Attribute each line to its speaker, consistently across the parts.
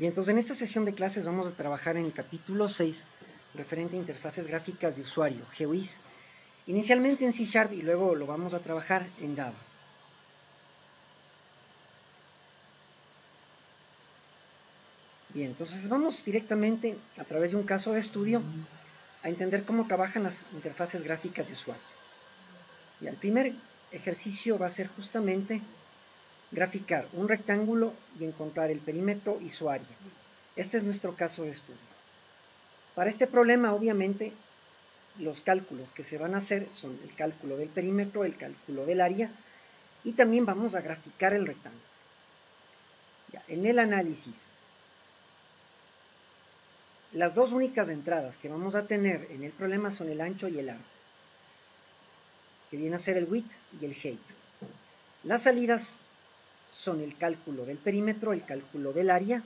Speaker 1: Bien, entonces en esta sesión de clases vamos a trabajar en el capítulo 6, referente a interfaces gráficas de usuario, GUIs, inicialmente en C# y luego lo vamos a trabajar en Java. Bien, entonces vamos directamente a través de un caso de estudio a entender cómo trabajan las interfaces gráficas de usuario. Y el primer ejercicio va a ser justamente graficar un rectángulo y encontrar el perímetro y su área. Este es nuestro caso de estudio. Para este problema, obviamente, los cálculos que se van a hacer son el cálculo del perímetro, el cálculo del área, y también vamos a graficar el rectángulo. Ya, en el análisis, las dos únicas entradas que vamos a tener en el problema son el ancho y el largo, que viene a ser el width y el height. Las salidas son el cálculo del perímetro, el cálculo del área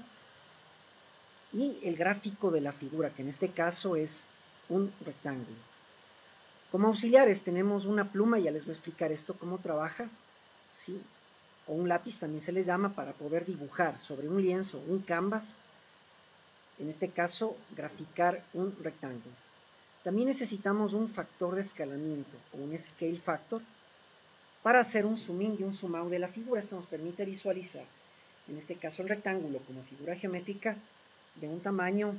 Speaker 1: y el gráfico de la figura, que en este caso es un rectángulo. Como auxiliares tenemos una pluma, ya les voy a explicar esto cómo trabaja, ¿sí? O un lápiz también se les llama, para poder dibujar sobre un lienzo, un canvas, en este caso graficar un rectángulo. También necesitamos un factor de escalamiento o un scale factor para hacer un zoom in y un zoom out de la figura. Esto nos permite visualizar, en este caso el rectángulo como figura geométrica de un tamaño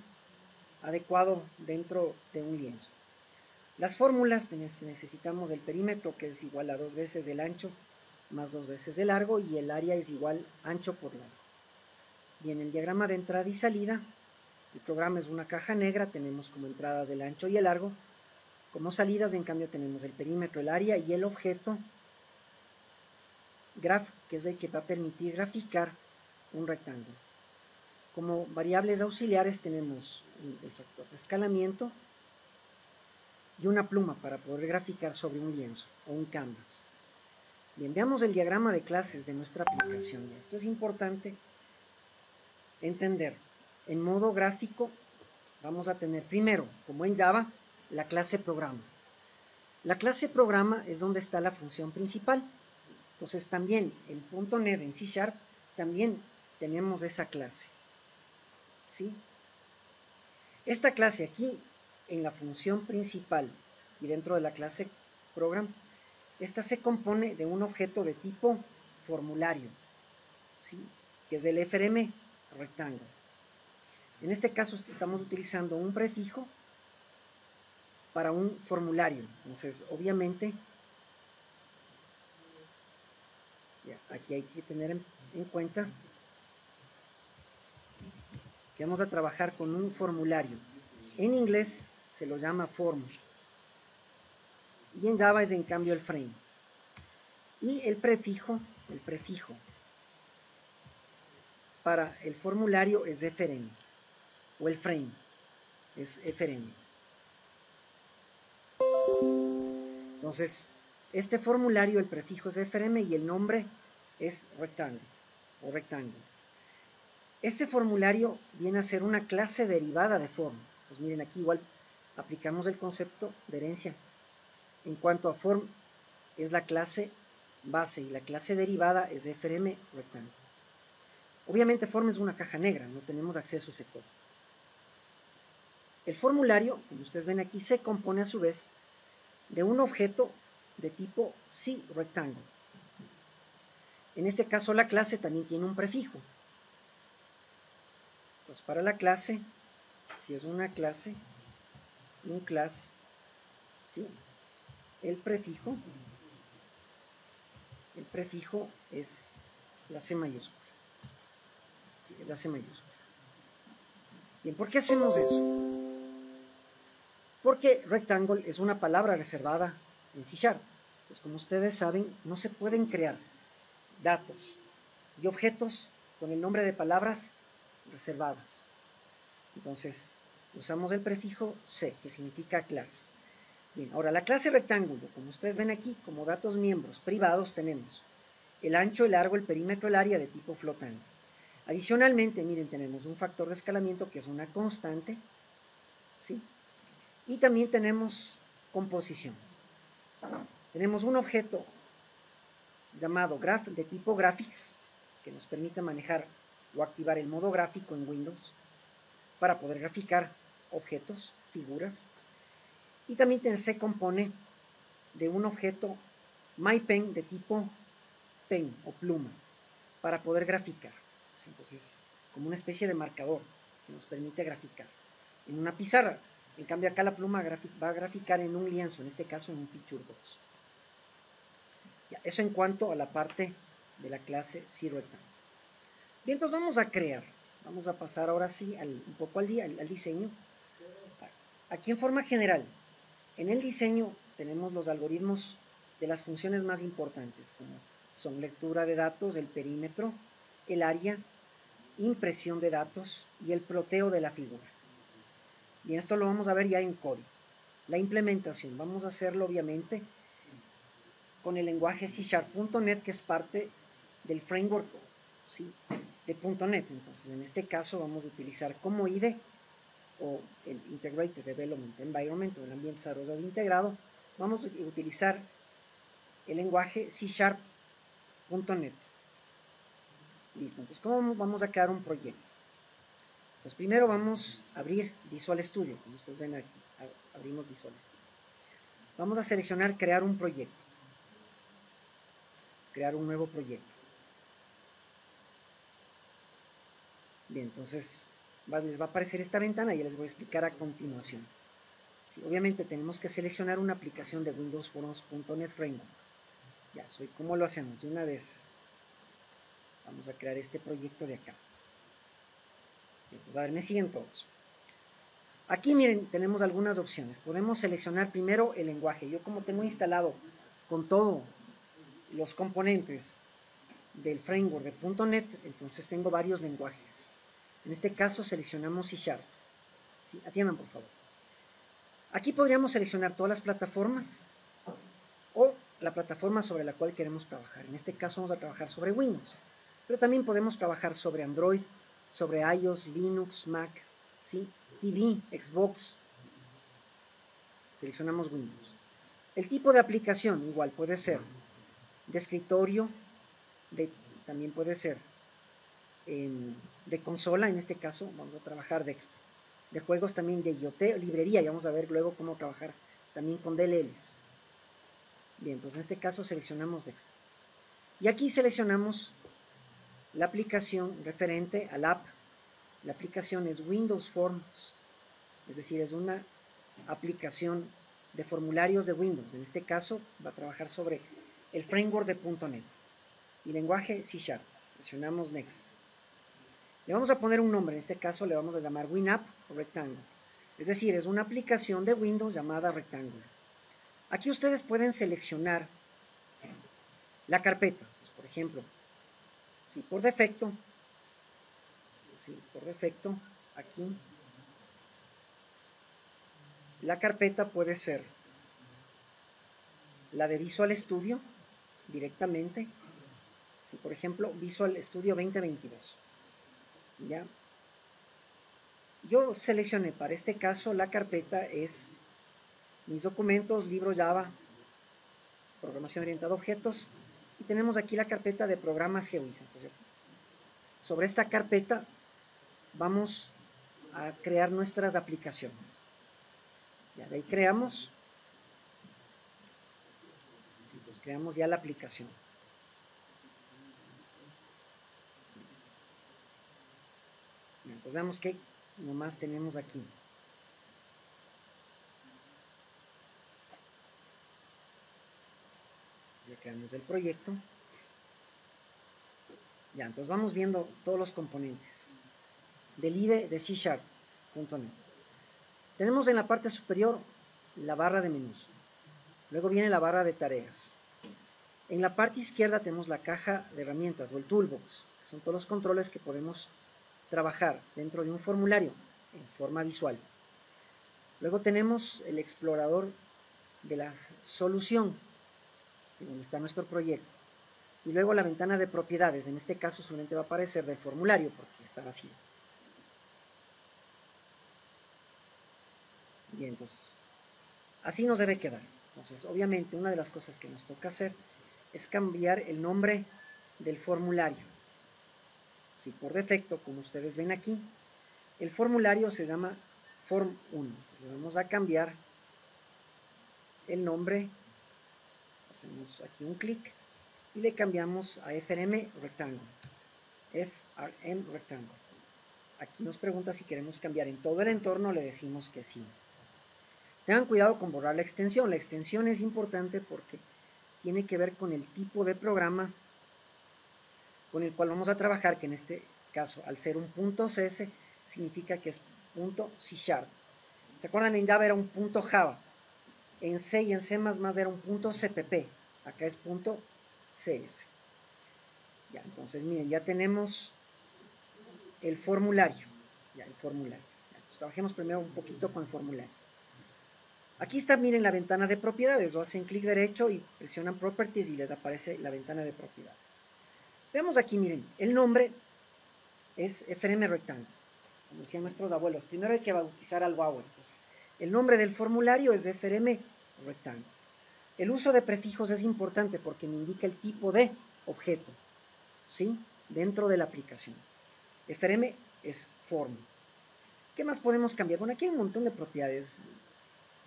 Speaker 1: adecuado dentro de un lienzo. Las fórmulas: necesitamos el perímetro, que es igual a 2 veces el ancho más 2 veces el largo, y el área es igual ancho por largo. Bien, el diagrama de entrada y salida, el programa es una caja negra, tenemos como entradas el ancho y el largo, como salidas en cambio tenemos el perímetro, el área y el objeto graph, que es el que va a permitir graficar un rectángulo. Como variables auxiliares tenemos el factor de escalamiento y una pluma para poder graficar sobre un lienzo o un canvas. Bien, veamos el diagrama de clases de nuestra aplicación. Esto es importante entender. En modo gráfico vamos a tener primero, como en Java, la clase programa. La clase programa es donde está la función principal. Entonces también en .NET, en C# también tenemos esa clase, ¿sí? Esta clase aquí, en la función principal y dentro de la clase program, esta se compone de un objeto de tipo formulario, ¿sí? Que es el frm rectángulo. En este caso estamos utilizando un prefijo para un formulario. Entonces, obviamente, aquí hay que tener en cuenta que vamos a trabajar con un formulario. En inglés se lo llama form, y en Java es en cambio el frame. Y el prefijo para el formulario es frm, o el frame es frm. Entonces, este formulario, el prefijo es frm y el nombre es rectángulo o rectángulo. Este formulario viene a ser una clase derivada de form. Pues miren, aquí igual aplicamos el concepto de herencia. En cuanto a form, es la clase base y la clase derivada es frm rectángulo. Obviamente form es una caja negra, no tenemos acceso a ese código. El formulario, como ustedes ven aquí, se compone a su vez de un objeto de tipo cRectangle. En este caso la clase también tiene un prefijo. Pues para la clase, si es una clase, un class, ¿sí? El prefijo es la C mayúscula. Sí, es la C mayúscula. Bien, ¿por qué hacemos eso? Porque rectangle es una palabra reservada en C#. Pues como ustedes saben, no se pueden crear datos y objetos con el nombre de palabras reservadas. Entonces, usamos el prefijo C, que significa clase. Bien, ahora la clase rectángulo, como ustedes ven aquí, como datos miembros privados tenemos el ancho, el largo, el perímetro, el área de tipo flotante. Adicionalmente, miren, tenemos un factor de escalamiento que es una constante, ¿sí? Y también tenemos composición. Tenemos un objeto llamado graph de tipo graphics, que nos permite manejar o activar el modo gráfico en Windows para poder graficar objetos, figuras. Y también se compone de un objeto MyPen de tipo pen o pluma para poder graficar. Entonces, como una especie de marcador que nos permite graficar en una pizarra. En cambio, acá la pluma va a graficar en un lienzo, en este caso en un picture box. Ya, eso en cuanto a la parte de la clase ZeroTime. Bien, entonces vamos a crear. Vamos a pasar ahora sí un poco al diseño. Aquí en forma general, en el diseño tenemos los algoritmos de las funciones más importantes, como son lectura de datos, el perímetro, el área, impresión de datos y el ploteo de la figura. Bien, esto lo vamos a ver ya en código. La implementación, vamos a hacerlo obviamente con el lenguaje C#.NET, que es parte del framework, ¿sí?, de .NET. Entonces, en este caso vamos a utilizar como IDE o el Integrated Development Environment, o el ambiente de desarrollo integrado. Vamos a utilizar el lenguaje C#.NET. Listo, entonces, ¿cómo vamos a crear un proyecto? Entonces, primero vamos a abrir Visual Studio, como ustedes ven aquí, abrimos Visual Studio. Vamos a seleccionar crear un proyecto, crear un nuevo proyecto. Bien, entonces les va a aparecer esta ventana y ya les voy a explicar a continuación. Sí, obviamente tenemos que seleccionar una aplicación de Windows Forms.NET Framework. Ya, ¿cómo lo hacemos? De una vez vamos a crear este proyecto de acá. Entonces, a ver, me siguen todos. Aquí, miren, tenemos algunas opciones. Podemos seleccionar primero el lenguaje. Yo, como tengo instalado con todos los componentes del framework de .NET, entonces tengo varios lenguajes. En este caso seleccionamos C#. ¿Sí? Atiendan, por favor. Aquí podríamos seleccionar todas las plataformas o la plataforma sobre la cual queremos trabajar. En este caso vamos a trabajar sobre Windows, pero también podemos trabajar sobre Android, sobre iOS, Linux, Mac, ¿sí?, TV, Xbox. Seleccionamos Windows. El tipo de aplicación igual puede ser de escritorio, también puede ser de consola. En este caso vamos a trabajar desktop. De juegos también de IoT, librería, y vamos a ver luego cómo trabajar también con DLLs. Bien, entonces en este caso seleccionamos desktop. Y aquí seleccionamos la aplicación referente al app. La aplicación es Windows Forms, es decir, es una aplicación de formularios de Windows. En este caso va a trabajar sobre el framework de .NET y lenguaje C#. Presionamos Next. Le vamos a poner un nombre. En este caso le vamos a llamar WinApp o Rectangle. Es decir, es una aplicación de Windows llamada Rectangle. Aquí ustedes pueden seleccionar la carpeta. Entonces, por ejemplo, si por defecto, aquí la carpeta puede ser la de Visual Studio directamente. Si por ejemplo Visual Studio 2022, ¿ya? Yo seleccioné para este caso la carpeta es mis documentos, libro Java, programación orientada a objetos, y tenemos aquí la carpeta de programas GeoIS. Entonces, sobre esta carpeta vamos a crear nuestras aplicaciones. Ya, de ahí creamos, sí, pues creamos ya la aplicación. Listo. Entonces veamos qué nomás tenemos aquí. Ya creamos el proyecto. Ya, entonces vamos viendo todos los componentes del IDE de C#.NET. Tenemos en la parte superior la barra de menús. Luego viene la barra de tareas. En la parte izquierda tenemos la caja de herramientas o el toolbox, que son todos los controles que podemos trabajar dentro de un formulario en forma visual. Luego tenemos el explorador de la solución, donde está nuestro proyecto. Y luego la ventana de propiedades. En este caso solamente va a aparecer del formulario porque está vacío. Bien, entonces, así nos debe quedar. Entonces, obviamente, una de las cosas que nos toca hacer es cambiar el nombre del formulario. Si por defecto, como ustedes ven aquí, el formulario se llama Form 1. Le vamos a cambiar el nombre, hacemos aquí un clic y le cambiamos a FRM Rectangle. FRM Rectangle. Aquí nos pregunta si queremos cambiar en todo el entorno, le decimos que sí. Tengan cuidado con borrar la extensión. La extensión es importante porque tiene que ver con el tipo de programa con el cual vamos a trabajar, que en este caso, al ser un .cs, significa que es .C#. ¿Se acuerdan? En Java era un .java. En C y en C++ era un .cpp. Acá es .cs. Ya, entonces, miren, ya tenemos el formulario. Ya, el formulario. Ya, entonces, trabajemos primero un poquito con el formulario. Aquí está, miren, la ventana de propiedades. O hacen clic derecho y presionan Properties y les aparece la ventana de propiedades. Vemos aquí, miren, el nombre es FRM Rectangle. Como decían nuestros abuelos, primero hay que bautizar al guagua. Entonces, el nombre del formulario es FRM Rectangle. El uso de prefijos es importante porque me indica el tipo de objeto, ¿sí? Dentro de la aplicación. FRM es form. ¿Qué más podemos cambiar? Bueno, aquí hay un montón de propiedades.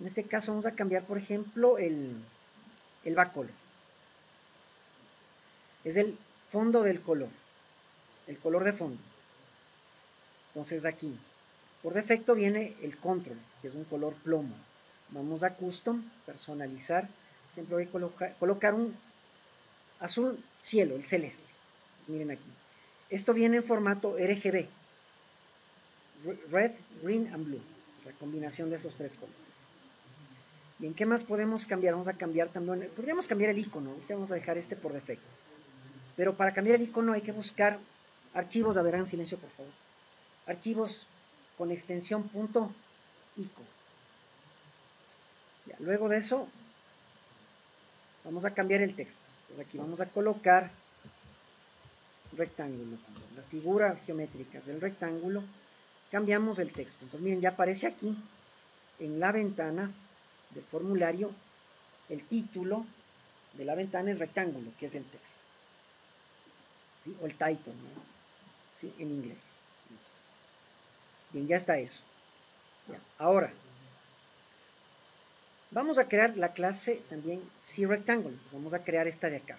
Speaker 1: En este caso vamos a cambiar, por ejemplo, el backcolor. Es el fondo del color, el color de fondo. Entonces aquí, por defecto viene el control, que es un color plomo. Vamos a custom, personalizar. Por ejemplo, voy a colocar un azul cielo, el celeste. Entonces, miren aquí. Esto viene en formato RGB. Red, green and blue. La combinación de esos tres colores. Bien, ¿qué más podemos cambiar? Vamos a cambiar también, podríamos cambiar el icono. Ahorita vamos a dejar este por defecto. Pero para cambiar el icono hay que buscar archivos, a ver, en silencio por favor. Archivos con extensión .ico. Ya, luego de eso, vamos a cambiar el texto. Entonces aquí vamos a colocar rectángulo. La figura geométrica del rectángulo. Cambiamos el texto. Entonces miren, ya aparece aquí en la ventana del formulario el título de la ventana es rectángulo, que es el texto. ¿Sí? O el title, ¿no? ¿Sí? En inglés. Listo. Bien, ya está eso. Ya. Ahora, vamos a crear la clase también CRectangle. Entonces vamos a crear esta de acá.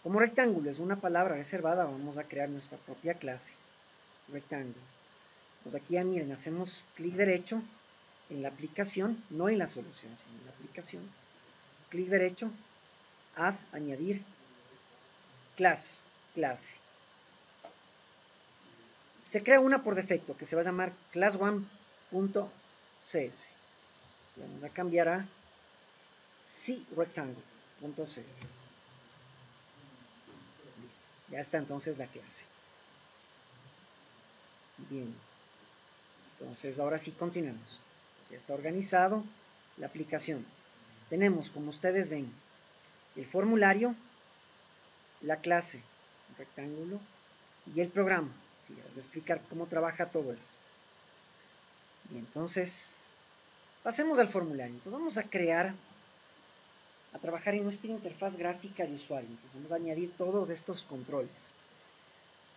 Speaker 1: Como rectángulo es una palabra reservada, vamos a crear nuestra propia clase rectángulo. Pues aquí ya miren, hacemos clic derecho en la aplicación, no en la solución, sino en la aplicación. Clic derecho, add, añadir, clase. Se crea una por defecto que se va a llamar class1.cs. Vamos a cambiar a CRectangle.cs. Listo, ya está entonces la clase. Bien, entonces ahora sí continuamos. Ya está organizado la aplicación. Tenemos, como ustedes ven, el formulario, la clase, el rectángulo y el programa. Sí, les voy a explicar cómo trabaja todo esto. Bien, entonces, pasemos al formulario. Entonces vamos a trabajar en nuestra interfaz gráfica de usuario. Entonces vamos a añadir todos estos controles.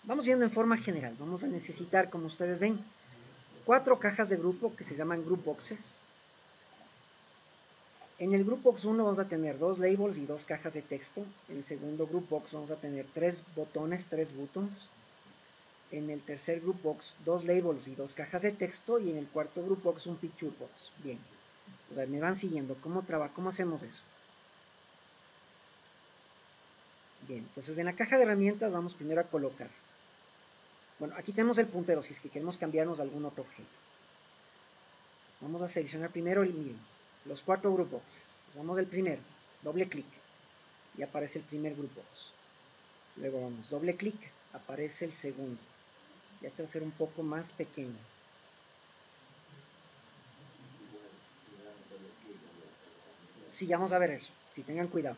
Speaker 1: Vamos viendo en forma general. Vamos a necesitar, como ustedes ven, 4 cajas de grupo que se llaman group boxes. En el group box 1 vamos a tener 2 labels y 2 cajas de texto. En el segundo group box vamos a tener 3 botones, 3 buttons. En el tercer group box 2 labels y 2 cajas de texto. Y en el cuarto group box un picture box. Bien, o sea, me van siguiendo. ¿Cómo hacemos eso? Bien, entonces en la caja de herramientas vamos primero a colocar. Bueno, aquí tenemos el puntero si es que queremos cambiarnos a algún otro objeto. Vamos a seleccionar primero miren, los 4 group boxes. Vamos del primero, doble clic y aparece el primer group box. Luego vamos, doble clic, aparece el segundo. Ya este va a ser un poco más pequeño. Sí, vamos a ver eso, si tengan cuidado.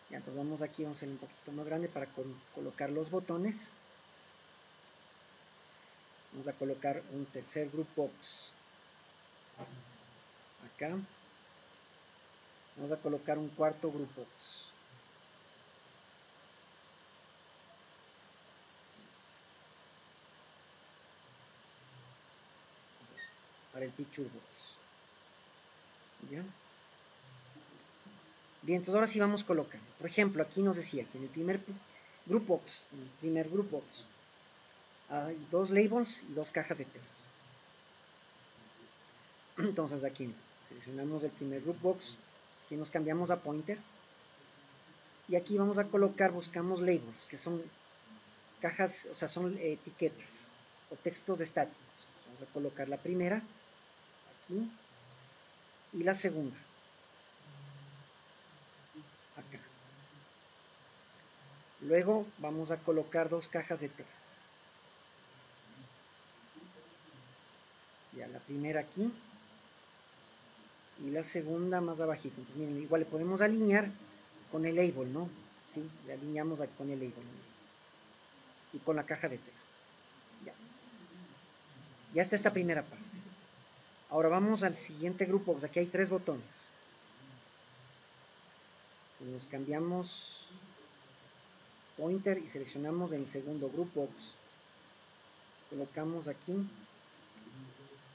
Speaker 1: Ya, entonces vamos aquí, vamos a hacer un poquito más grande para colocar los botones. Vamos a colocar un tercer group box. Acá. Vamos a colocar un cuarto group box. para el Picture Box. ¿Ya? Bien, entonces ahora sí vamos colocando. Por ejemplo, aquí nos decía que en el primer group box, hay 2 labels y 2 cajas de texto. Entonces aquí seleccionamos el primer group box, aquí nos cambiamos a pointer y aquí vamos a colocar, buscamos labels, que son cajas, o sea, son etiquetas o textos estáticos. Vamos a colocar la primera aquí y la segunda acá. Luego vamos a colocar 2 cajas de texto. Ya la primera aquí y la segunda más abajito. Entonces miren, igual le podemos alinear con el label, ¿no? Sí, le alineamos aquí con el label, ¿no? Y con la caja de texto. Ya está esta primera parte. Ahora vamos al siguiente grupo, pues aquí hay 3 botones. Entonces nos cambiamos pointer y seleccionamos el segundo grupo. Colocamos aquí,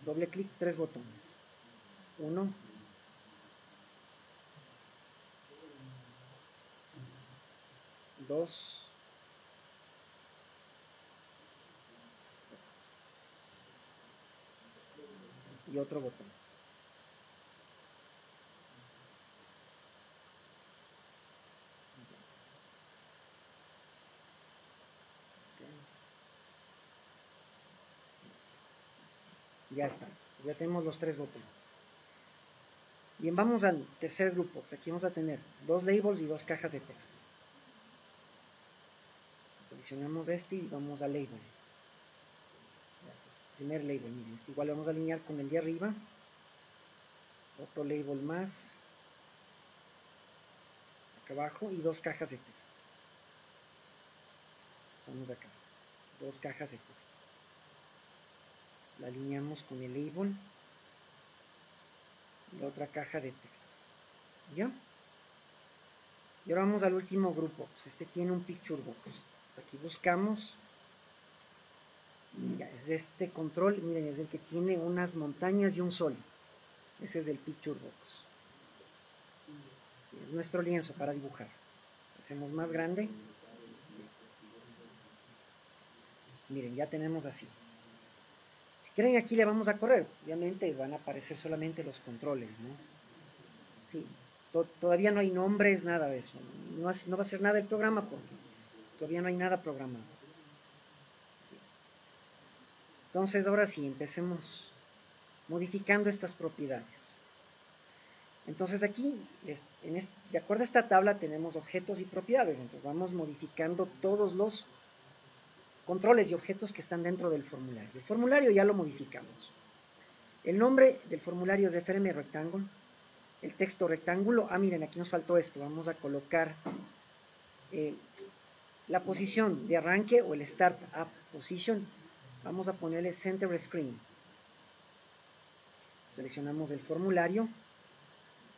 Speaker 1: doble clic, 3 botones. 1, 2, y otro botón. Ya está, ya tenemos los 3 botones. Bien, vamos al tercer grupo. Aquí vamos a tener 2 labels y 2 cajas de texto. Seleccionamos este y vamos a label. Primer label, miren, este igual lo vamos a alinear con el de arriba. Otro label más. Acá abajo y 2 cajas de texto. Vamos acá. 2 cajas de texto. La alineamos con el label. La otra caja de texto. ¿Ya? Y ahora vamos al último grupo. Pues este tiene un picture box. Aquí buscamos. Ya, es este control. Miren, es el que tiene unas montañas y un sol. Ese es el picture box. Sí, es nuestro lienzo para dibujar. Hacemos más grande. Miren, ya tenemos así. Si quieren, aquí le vamos a correr. Obviamente van a aparecer solamente los controles, ¿no? Sí, todavía no hay nombres, nada de eso. No va a ser nada el programa porque todavía no hay nada programado. Entonces, ahora sí, empecemos modificando estas propiedades. Entonces aquí, de acuerdo a esta tabla, tenemos objetos y propiedades. Entonces vamos modificando todos los controles y objetos que están dentro del formulario. El formulario ya lo modificamos. El nombre del formulario es FRM Rectangle. El texto rectángulo. Ah, miren, aquí nos faltó esto. Vamos a colocar la posición de arranque o el Start Up Position. Vamos a ponerle Center Screen. Seleccionamos el formulario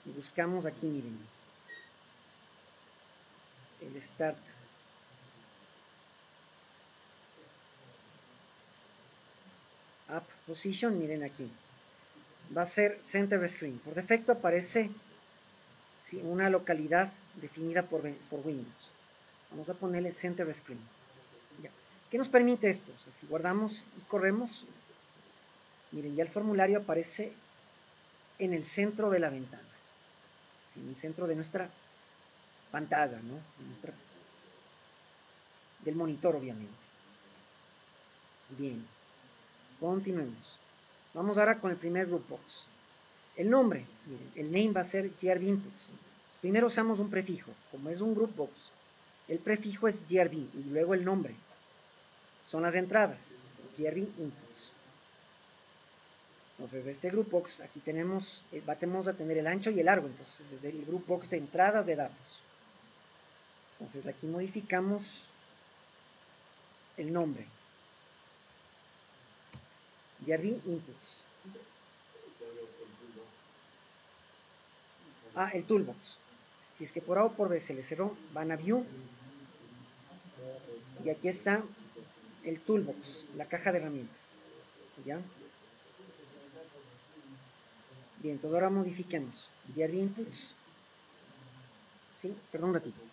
Speaker 1: y buscamos aquí, miren, el Start Up Position, miren aquí. Va a ser Center Screen. Por defecto aparece una localidad definida por Windows. Vamos a ponerle Center Screen. Ya. ¿Qué nos permite esto? O sea, si guardamos y corremos, miren, ya el formulario aparece en el centro de la ventana. ¿Sí? En el centro de nuestra pantalla, ¿no? Del monitor, obviamente. Bien. Continuemos. Vamos ahora con el primer group box. El nombre, miren, el name va a ser grb inputs. Primero usamos un prefijo. Como es un group box, el prefijo es grb y luego el nombre. Son las entradas. Entonces, grb inputs. Entonces, este group box, aquí vamos a tener el ancho y el largo. Entonces, es el group box de entradas de datos. Entonces, aquí modificamos el nombre. grb inputs. Ah, el toolbox. Si es que por A o por B se le cerró, van a View. Y aquí está el toolbox, la caja de herramientas. ¿Ya? Bien, entonces ahora modifiquemos GRB inputs. Sí, perdón un ratito.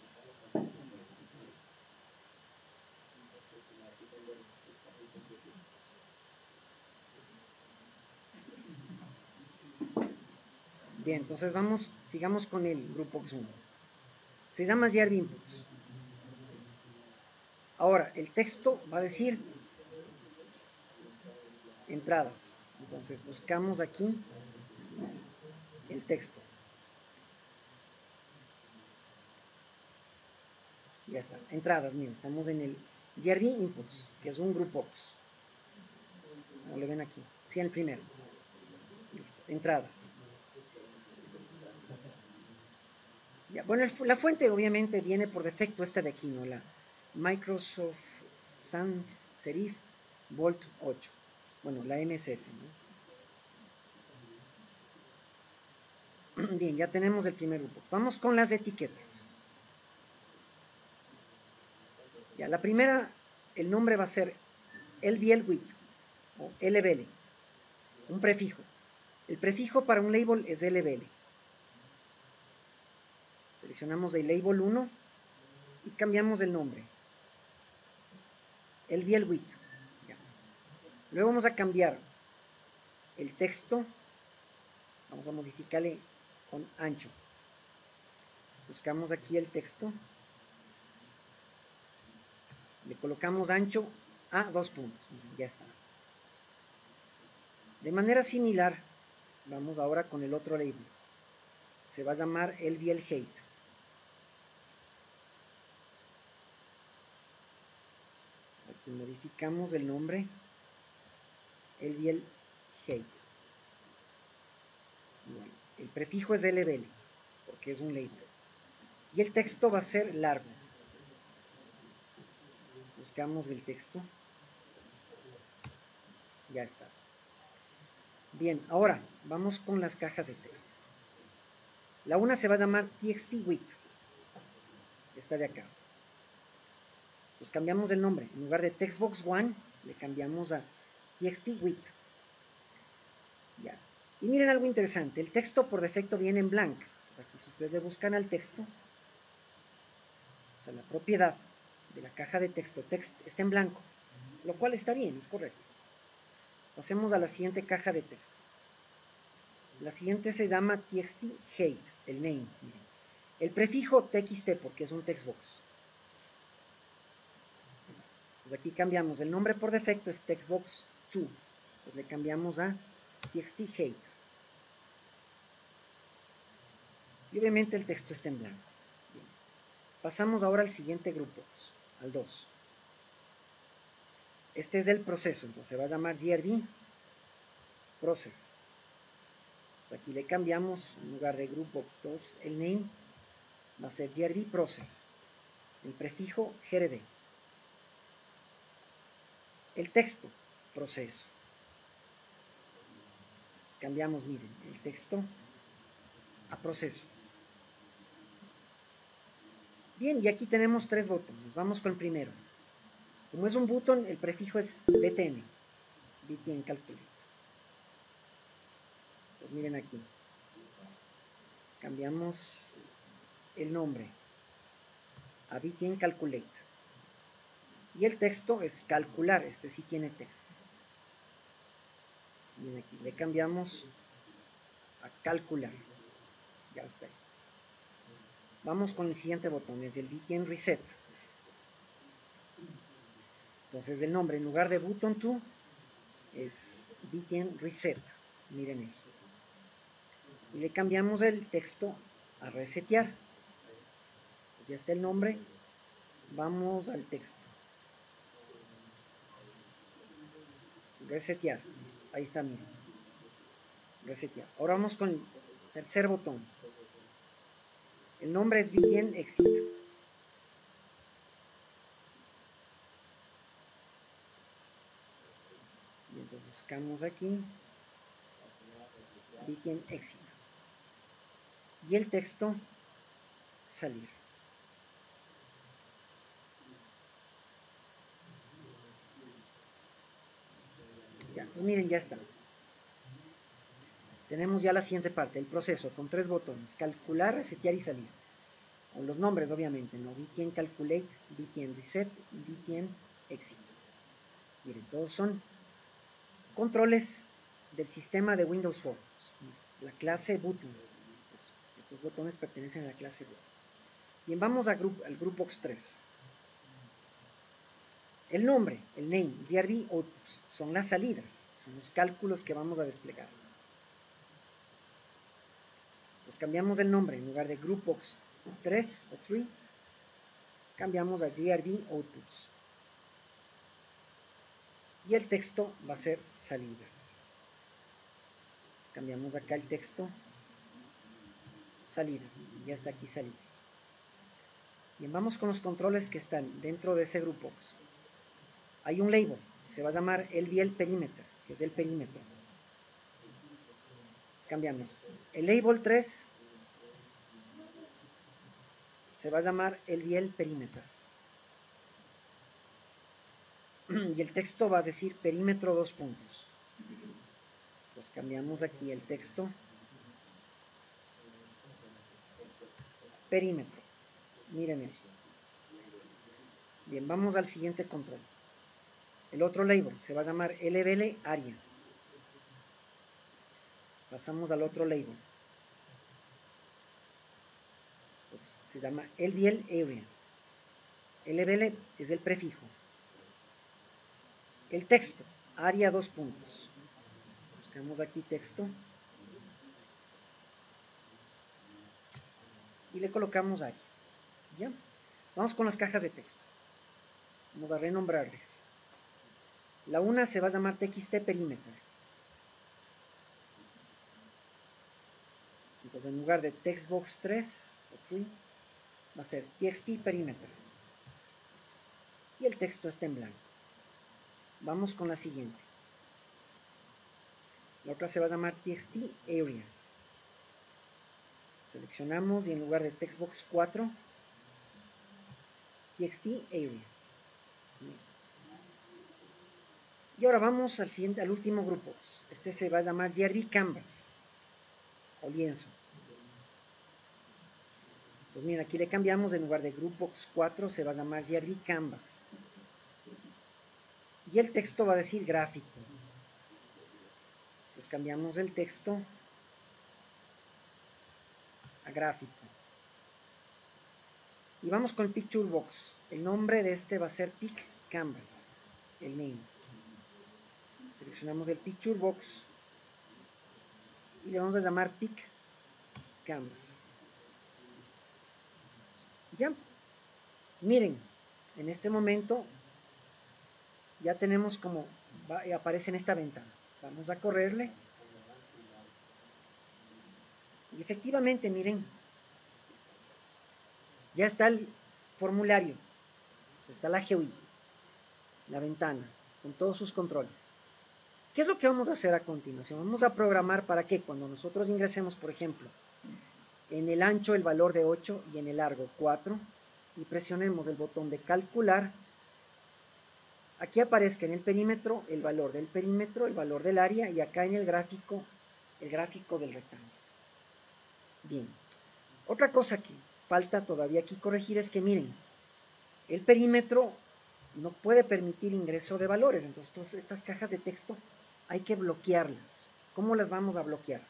Speaker 1: Bien, entonces sigamos con el grupo X1. Se llama GRB inputs. Ahora, el texto va a decir entradas. Entonces buscamos aquí el texto. Ya está, entradas, miren, estamos en el GRB inputs, que es un grupo X. Como le ven aquí, sí, el primero. Listo, entradas. Ya, bueno, la fuente obviamente viene por defecto esta de aquí, ¿no? La Microsoft Sans Serif Volt 8. Bueno, la MSF, ¿no? Bien, ya tenemos el primer grupo. Vamos con las etiquetas. Ya, la primera, el nombre va a ser LBL-WIT o LBL, un prefijo. El prefijo para un label es LBL. Seleccionamos el label 1 y cambiamos el nombre. LBL-WIT. Luego vamos a cambiar el texto. Vamos a modificarle con ancho. Buscamos aquí el texto. Le colocamos ancho a 2 puntos. Ya está. De manera similar, vamos ahora con el otro label. Se va a llamar LBL Height. Aquí modificamos el nombre. LBL Height. Bueno, el prefijo es LBL, porque es un label. Y el texto va a ser largo. Buscamos el texto. Ya está. Bien, ahora vamos con las cajas de texto. La una se va a llamar TXT-WIT. Esta de acá. Pues cambiamos el nombre. En lugar de TextBox1, le cambiamos a TXT-WIT. Ya. Y miren algo interesante. El texto por defecto viene en blanco. Pues aquí si ustedes le buscan al texto, o sea, la propiedad de la caja de texto, text está en blanco. Lo cual está bien, es correcto. Pasemos a la siguiente caja de texto. La siguiente se llama TXT-Height, el name. Miren. El prefijo TXT porque es un textbox. Pues aquí cambiamos, el nombre por defecto es textbox2, pues le cambiamos a TXT-Height. Y obviamente el texto está en blanco. Bien. Pasamos ahora al siguiente grupo, al 2. Este es el proceso, entonces se va a llamar GRB Process. Pues aquí le cambiamos, en lugar de groupbox2, el name va a ser GRB Process, el prefijo GRB. El texto, proceso. Pues cambiamos, miren, el texto a proceso. Bien, y aquí tenemos 3 botones. Vamos con el primero. Como es un botón, el prefijo es BTN, BTN Calculate. Entonces miren aquí. Cambiamos el nombre a BTN Calculate. Y el texto es calcular, este sí tiene texto. Miren aquí, le cambiamos a calcular. Ya está ahí. Vamos con el siguiente botón, es el BTN Reset. Entonces el nombre en lugar de button 2 es BTN Reset. Miren eso. Y le cambiamos el texto a resetear. Pues ya está el nombre. Vamos al texto. Resetear. Listo. Ahí está, miren. Resetear. Ahora vamos con el tercer botón. El nombre es BTN Exit. Y entonces buscamos aquí BTN Exit. Y el texto salir. Ya, entonces miren, ya está. tenemos ya la siguiente parte, el proceso con 3 botones, calcular, resetear y salir. Con los nombres, obviamente, ¿no? btn calculate, btn reset y btn exit. Miren, todos son controles del sistema de Windows Forms. La clase button. Pues, estos botones pertenecen a la clase button. Bien, vamos al Groupbox 3. El nombre, el name, GRB outputs, son las salidas, son los cálculos que vamos a desplegar. Pues cambiamos el nombre, en lugar de Groupbox 3 o 3, cambiamos a GRB outputs. Y el texto va a ser salidas. Pues cambiamos acá el texto, salidas, ya está aquí salidas. Bien, vamos con los controles que están dentro de ese Groupbox. Hay un label, se va a llamar LVL Perimeter, que es el perímetro. Pues cambiamos. El label 3 se va a llamar LVL Perimeter. Y el texto va a decir perímetro 2 puntos. Pues cambiamos aquí el texto. Perímetro. Miren eso. Bien, vamos al siguiente control. El otro label se va a llamar LVL Area. Pasamos al otro label. Pues se llama LVL Area. LVL es el prefijo. El texto, área 2 puntos. Buscamos aquí texto. Y le colocamos área. ¿Ya? Vamos con las cajas de texto. Vamos a renombrarles. La una se va a llamar TXT Perimeter. Entonces en lugar de textbox 3 o 3 va a ser TXT Perimeter. Y el texto está en blanco. Vamos con la siguiente. La otra se va a llamar TXT Area. Seleccionamos y en lugar de textbox 4, TXT Area. Y ahora vamos al último grupo. Este se va a llamar GRB Canvas o lienzo. Pues miren, aquí le cambiamos, en lugar de Groupbox 4 se va a llamar GRB Canvas. Y el texto va a decir gráfico. Pues cambiamos el texto a gráfico. Y vamos con el Picture Box. El nombre de este va a ser Pic Canvas, el name. Seleccionamos el Picture Box y le vamos a llamar Pic Canvas. Listo. Ya. Miren, en este momento ya tenemos como aparece en esta ventana. Vamos a correrle. Y efectivamente, miren, ya está el formulario. O sea, está la GUI, la ventana, con todos sus controles. ¿Qué es lo que vamos a hacer a continuación? Vamos a programar para que cuando nosotros ingresemos, por ejemplo, en el ancho el valor de 8 y en el largo 4, y presionemos el botón de calcular, aquí aparezca en el perímetro el valor del perímetro, el valor del área, y acá en el gráfico del rectángulo. Bien, otra cosa que falta todavía aquí corregir es que miren, el perímetro no puede permitir ingreso de valores, entonces todas estas cajas de texto hay que bloquearlas. ¿Cómo las vamos a bloquear?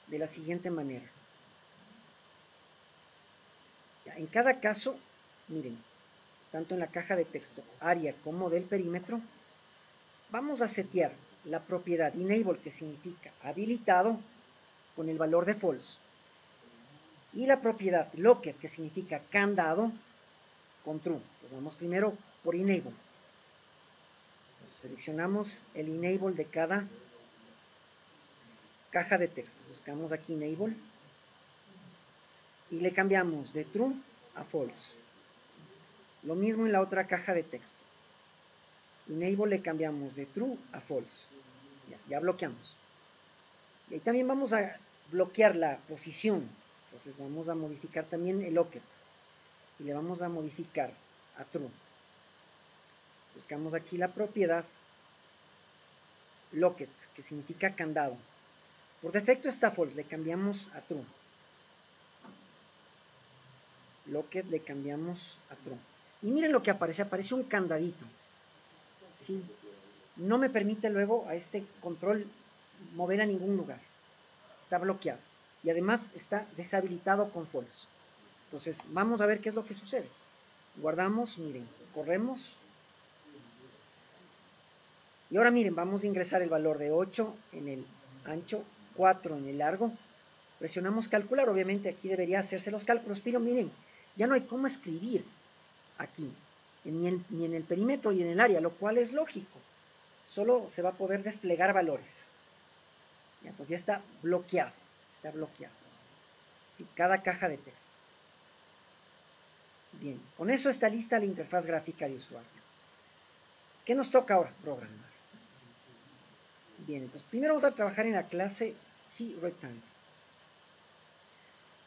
Speaker 1: De la siguiente manera. En cada caso, miren, tanto en la caja de texto área como del perímetro, vamos a setear la propiedad enable, que significa habilitado, con el valor de false, y la propiedad locked, que significa candado, con true. Pues vamos primero por enable. Pues seleccionamos el enable de cada caja de texto. Buscamos aquí enable y le cambiamos de true a false. Lo mismo en la otra caja de texto. Enable le cambiamos de true a false. Ya bloqueamos. Y ahí también vamos a bloquear la posición. Entonces vamos a modificar también el locked y le vamos a modificar a true. Buscamos aquí la propiedad locked, que significa candado. Por defecto está false, le cambiamos a true. Locket le cambiamos a true. Y miren lo que aparece, aparece un candadito. ¿Sí? No me permite luego a este control mover a ningún lugar. Está bloqueado. Y además está deshabilitado con false. Entonces, vamos a ver qué es lo que sucede. Guardamos, miren, corremos. Y ahora miren, vamos a ingresar el valor de 8 en el ancho, 4 en el largo. Presionamos calcular, obviamente aquí debería hacerse los cálculos, pero miren, ya no hay cómo escribir aquí, ni en el perímetro y en el área, lo cual es lógico. Solo se va a poder desplegar valores. Entonces ya está bloqueado, está bloqueado. Sí, cada caja de texto. Bien, con eso está lista la interfaz gráfica de usuario. ¿Qué nos toca ahora? Programar. Bien, entonces primero vamos a trabajar en la clase CRectangle.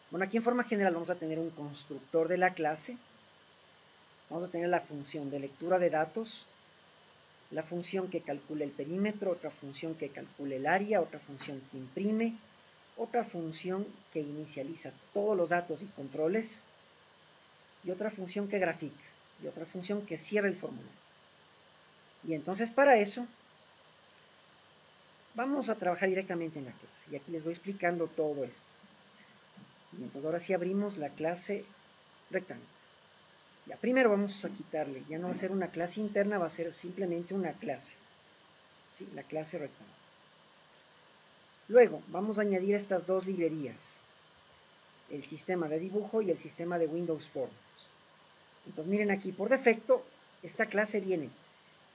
Speaker 1: Bueno, aquí en forma general vamos a tener un constructor de la clase. Vamos a tener la función de lectura de datos, la función que calcula el perímetro, otra función que calcula el área, otra función que imprime, otra función que inicializa todos los datos y controles, y otra función que grafica, y otra función que cierra el formulario. Y entonces para eso vamos a trabajar directamente en la clase, y aquí les voy explicando todo esto. Y entonces ahora sí abrimos la clase rectángulo. Ya, primero vamos a quitarle, ya no va a ser una clase interna, va a ser simplemente una clase. ¿Sí? La clase rectángulo. Luego vamos a añadir estas dos librerías, el sistema de dibujo y el sistema de Windows Forms. Entonces miren aquí, por defecto, esta clase viene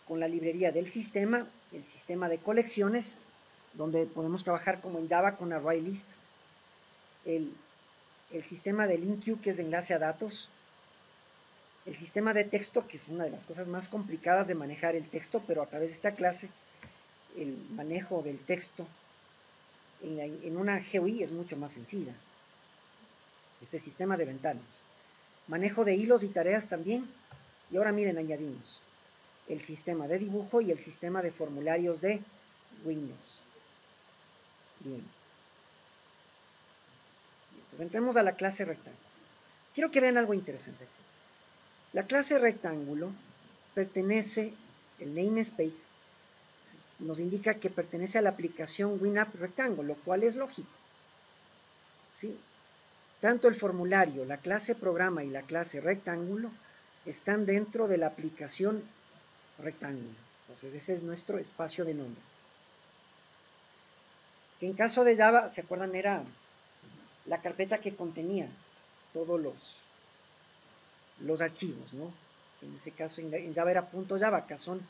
Speaker 1: con la librería del sistema, el sistema de colecciones, donde podemos trabajar como en Java con ArrayList, el sistema de LinkQ, que es enlace a datos, el sistema de texto, que es una de las cosas más complicadas de manejar el texto, pero a través de esta clase, el manejo del texto en una GUI es mucho más sencilla. Este sistema de ventanas. Manejo de hilos y tareas también. Y ahora miren, añadimos el sistema de dibujo y el sistema de formularios de Windows. Bien. Entonces entremos a la clase rectángulo. Quiero que vean algo interesante aquí. La clase rectángulo pertenece, el namespace, nos indica que pertenece a la aplicación WinApp Rectangle, lo cual es lógico. ¿Sí? Tanto el formulario, la clase programa y la clase rectángulo están dentro de la aplicación rectángulo. Entonces ese es nuestro espacio de nombre. Que en caso de Java, ¿se acuerdan? Era la carpeta que contenía todos los archivos, ¿no? En ese caso en Java era .java, acá son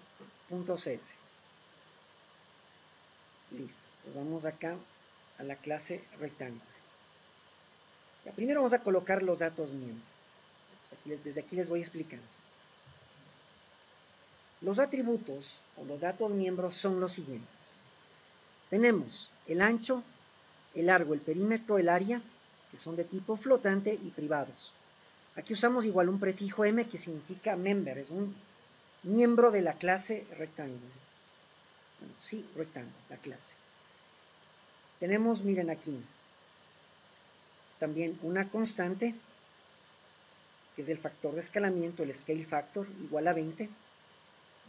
Speaker 1: .cs. Listo. Entonces vamos acá a la clase rectángulo. Ya, primero vamos a colocar los datos miembros. Desde aquí les voy explicando. Los atributos o los datos miembros son los siguientes. Tenemos el ancho, el largo, el perímetro, el área, que son de tipo flotante y privados. Aquí usamos igual un prefijo m que significa member, es un miembro de la clase rectángulo. Bueno, sí, rectángulo, la clase. Tenemos, miren aquí, también una constante, que es el factor de escalamiento, el scale factor, igual a 20,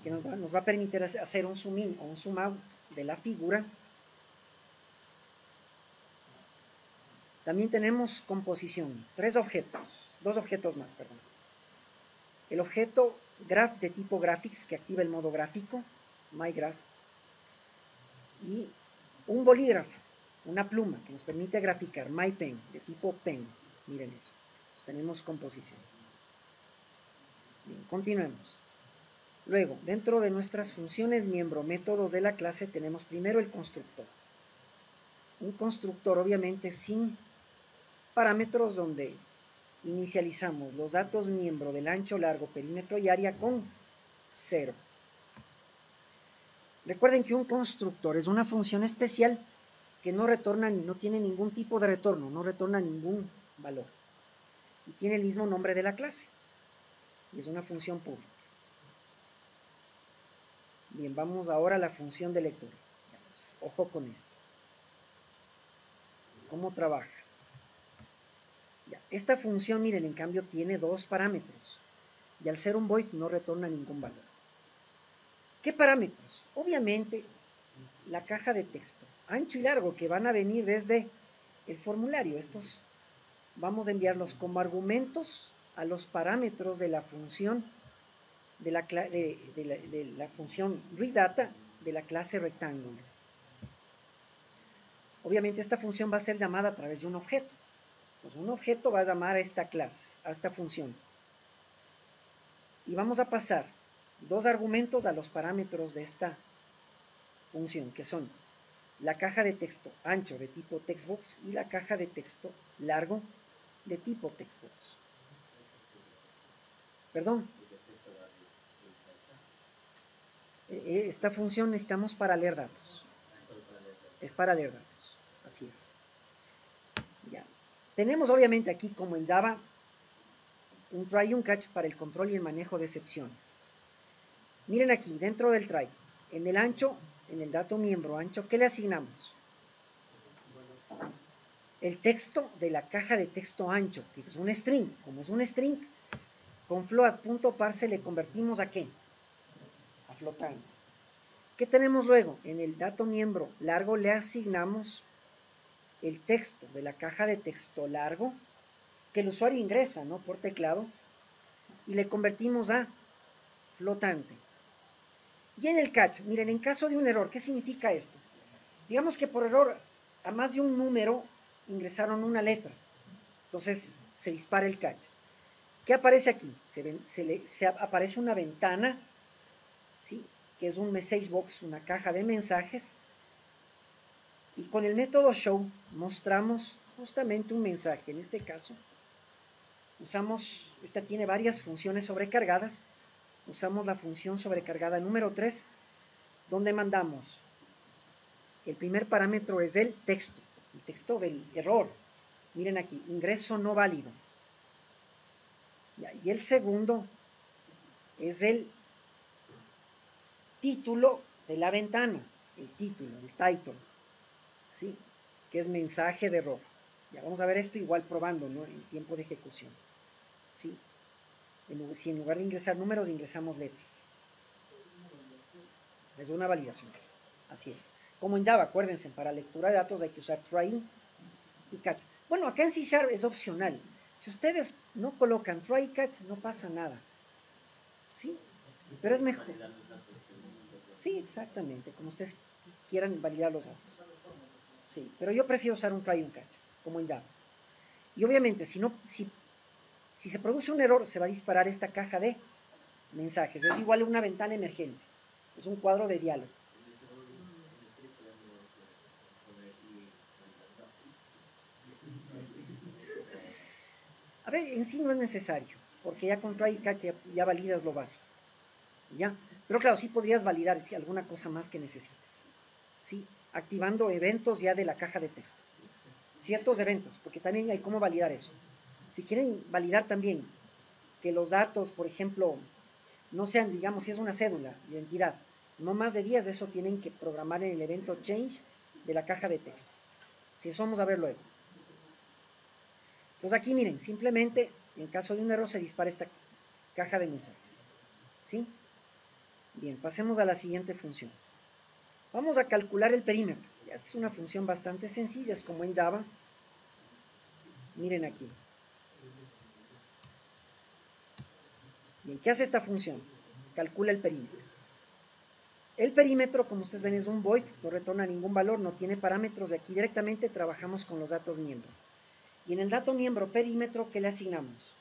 Speaker 1: que nos va a permitir hacer un zoom in o un zoom out de la figura. También tenemos composición, dos objetos más, perdón. El objeto graph de tipo graphics, que activa el modo gráfico, myGraph, y un bolígrafo, una pluma, que nos permite graficar, myPen, de tipo pen. Miren eso. Entonces, tenemos composición. Bien, continuemos. Luego, dentro de nuestras funciones miembro métodos de la clase, tenemos primero el constructor. Un constructor, obviamente, sin parámetros, donde inicializamos los datos miembro del ancho, largo, perímetro y área con 0. Recuerden que un constructor es una función especial que no retorna, no tiene ningún tipo de retorno, no retorna ningún valor. Y tiene el mismo nombre de la clase. Y es una función pública. Bien, vamos ahora a la función de lectura. Ojo con esto. ¿Cómo trabaja? Ya, esta función, miren, en cambio tiene dos parámetros. Y al ser un void no retorna ningún valor. ¿Qué parámetros? Obviamente, la caja de texto, ancho y largo, que van a venir desde el formulario. Estos vamos a enviarlos como argumentos a los parámetros de la función de la función readData de la clase rectangle. Obviamente esta función va a ser llamada a través de un objeto. Pues un objeto va a llamar a esta clase, a esta función. Y vamos a pasar dos argumentos a los parámetros de esta función, que son la caja de texto ancho de tipo textbox y la caja de texto largo de tipo textbox. Perdón. Esta función necesitamos para leer datos. Es para leer datos. Así es. Ya. Tenemos obviamente aquí, como en Java, un try y un catch para el control y el manejo de excepciones. Miren aquí, dentro del try, en el ancho, en el dato miembro ancho, ¿qué le asignamos? El texto de la caja de texto ancho, que es un string. Como es un string, con float.parse le convertimos ¿a qué? A flotante. ¿Qué tenemos luego? En el dato miembro largo le asignamos el texto de la caja de texto largo que el usuario ingresa, ¿no? Por teclado, y le convertimos a flotante. Y en el catch, miren, en caso de un error, ¿qué significa esto? Digamos que por error a más de un número ingresaron una letra, entonces se dispara el catch. ¿Qué aparece aquí? Aparece una ventana, ¿sí? Que es un message box, una caja de mensajes, y con el método show mostramos justamente un mensaje. En este caso usamos, esta tiene varias funciones sobrecargadas, usamos la función sobrecargada número 3, donde mandamos, el primer parámetro es el texto del error. Miren aquí, ingreso no válido. Y el segundo es el título de la ventana, el título, el title, ¿sí? Que es mensaje de error. Ya vamos a ver esto igual probando, ¿no? En tiempo de ejecución, ¿sí? Si en lugar de ingresar números, ingresamos letras. Es una validación. Así es. Como en Java, acuérdense, para lectura de datos hay que usar try y catch. Bueno, acá en C# es opcional. Si ustedes no colocan try y catch, no pasa nada. ¿Sí? Pero es mejor. Sí, exactamente, como ustedes quieran validar los datos. Sí, pero yo prefiero usar un try y un catch, como en Java. Y obviamente, si se produce un error, se va a disparar esta caja de mensajes. Es igual a una ventana emergente. Es un cuadro de diálogo. A ver, en sí no es necesario, porque ya con try y catch ya validas lo básico. ¿Ya? Pero claro, sí podrías validar si alguna cosa más que necesites. ¿Sí? Activando eventos ya de la caja de texto. Ciertos eventos, porque también hay cómo validar eso. Si quieren validar también que los datos, por ejemplo, no sean, digamos, si es una cédula, identidad, no más de 10, eso tienen que programar en el evento change de la caja de texto. Si eso vamos a ver luego. Entonces aquí miren, simplemente en caso de un error se dispara esta caja de mensajes. ¿Sí? Bien, pasemos a la siguiente función. Vamos a calcular el perímetro. Esta es una función bastante sencilla, es como en Java. Miren aquí. Bien, ¿qué hace esta función? Calcula el perímetro. El perímetro, como ustedes ven, es un void, no retorna ningún valor, no tiene parámetros. De aquí directamente trabajamos con los datos miembro. Y en el dato miembro perímetro, ¿qué le asignamos?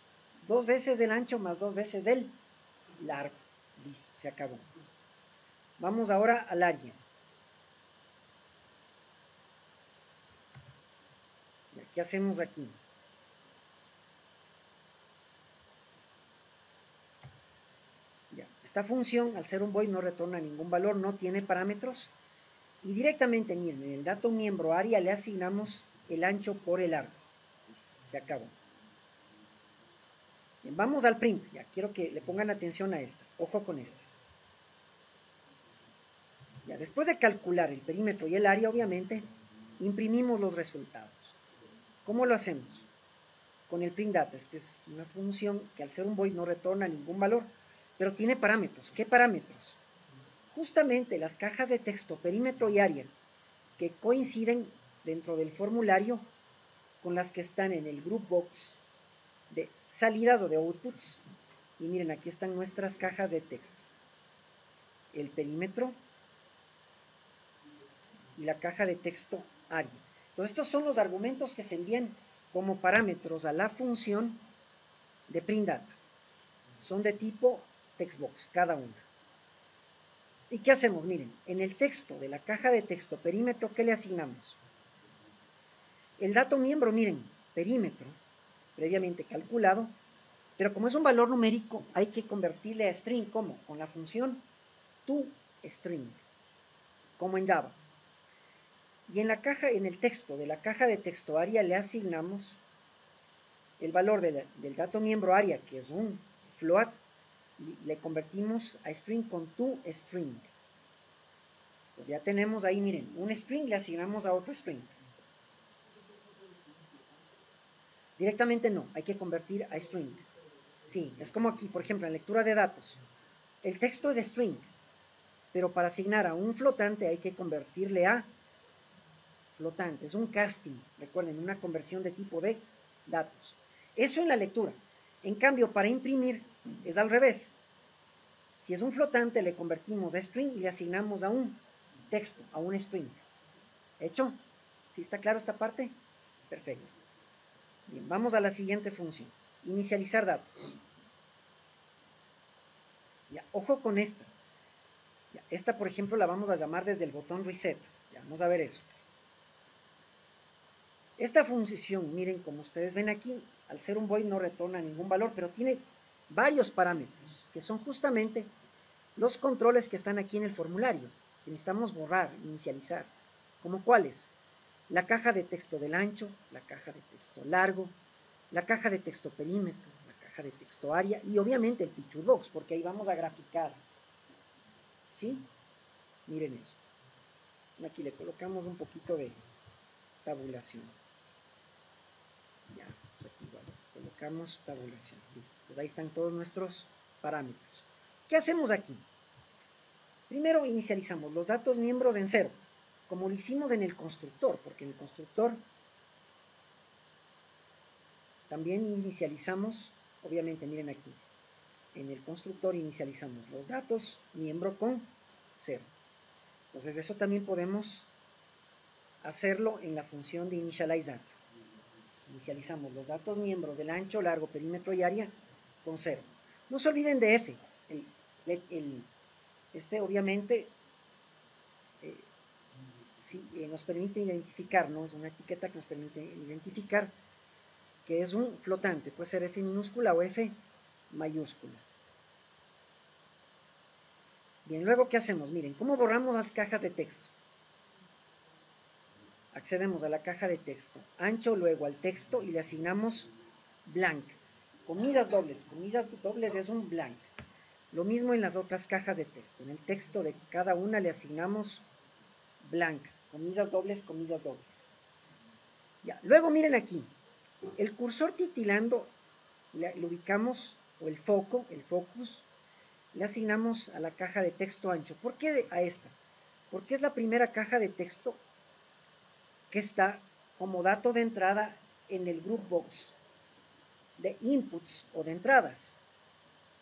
Speaker 1: 2 veces el ancho más 2 veces el largo. Listo, se acabó. Vamos ahora al área. ¿Qué hacemos aquí? Ya. Esta función, al ser un void, no retorna ningún valor, no tiene parámetros. Y directamente, miren, en el dato miembro área le asignamos el ancho por el largo. Listo, se acabó. Bien, vamos al print. Ya quiero que le pongan atención a esta. Ojo con esta. Ya, después de calcular el perímetro y el área, obviamente, imprimimos los resultados. ¿Cómo lo hacemos? Con el printData. Esta es una función que al ser un void no retorna ningún valor, pero tiene parámetros. ¿Qué parámetros? Justamente las cajas de texto, perímetro y área, que coinciden dentro del formulario con las que están en el group box de salidas o de outputs. Y miren, aquí están nuestras cajas de texto. El perímetro y la caja de texto área. Entonces, estos son los argumentos que se envían como parámetros a la función de printData. Son de tipo textbox, cada una. ¿Y qué hacemos? Miren, en el texto de la caja de texto perímetro, ¿qué le asignamos? El dato miembro, miren, perímetro, previamente calculado, pero como es un valor numérico, hay que convertirle a string. ¿Cómo? Con la función toString, como en Java. Y en la caja, en el texto de la caja de texto área le asignamos el valor del dato miembro área, que es un float, y le convertimos a string con toString. Pues ya tenemos ahí, miren, un string le asignamos a otro string. Directamente no, hay que convertir a string. Sí, es como aquí, por ejemplo, en lectura de datos. El texto es string, pero para asignar a un flotante hay que convertirle a flotante. Es un casting, recuerden, una conversión de tipo de datos. Eso en la lectura. En cambio, para imprimir es al revés. Si es un flotante, le convertimos a string y le asignamos a un texto, a un string. ¿Hecho? ¿Sí está claro esta parte? Perfecto. Bien, vamos a la siguiente función. Inicializar datos. Ya, ojo con esta. Ya, esta, por ejemplo, la vamos a llamar desde el botón reset. Ya, vamos a ver eso. Esta función, miren, como ustedes ven aquí, al ser un void no retorna ningún valor, pero tiene varios parámetros, que son justamente los controles que están aquí en el formulario, que necesitamos borrar, inicializar. ¿Como cuáles? La caja de texto del ancho, la caja de texto largo, la caja de texto perímetro, la caja de texto área y obviamente el picture box, porque ahí vamos a graficar. ¿Sí? Miren eso. Aquí le colocamos un poquito de tabulación. Ya, pues aquí igual, colocamos tabulación. Listo. Pues ahí están todos nuestros parámetros. ¿Qué hacemos aquí? Primero inicializamos los datos miembros en 0, como lo hicimos en el constructor, porque en el constructor también inicializamos, obviamente miren aquí, en el constructor inicializamos los datos miembro con 0. Entonces eso también podemos hacerlo en la función de initializeData. Inicializamos los datos miembros del ancho, largo, perímetro y área con 0. No se olviden de F. Este obviamente nos permite identificar, ¿no? Es una etiqueta que nos permite identificar que es un flotante. Puede ser F minúscula o F mayúscula. Bien, luego, ¿qué hacemos? Miren, ¿cómo borramos las cajas de texto? Accedemos a la caja de texto ancho, luego al texto y le asignamos blank. Comillas dobles es un blank. Lo mismo en las otras cajas de texto. En el texto de cada una le asignamos blank. Comillas dobles, comillas dobles. Ya, luego miren aquí. El cursor titilando lo ubicamos, o el foco, el focus, le asignamos a la caja de texto ancho. ¿Por qué a esta? Porque es la primera caja de texto que está como dato de entrada en el group box de inputs o de entradas.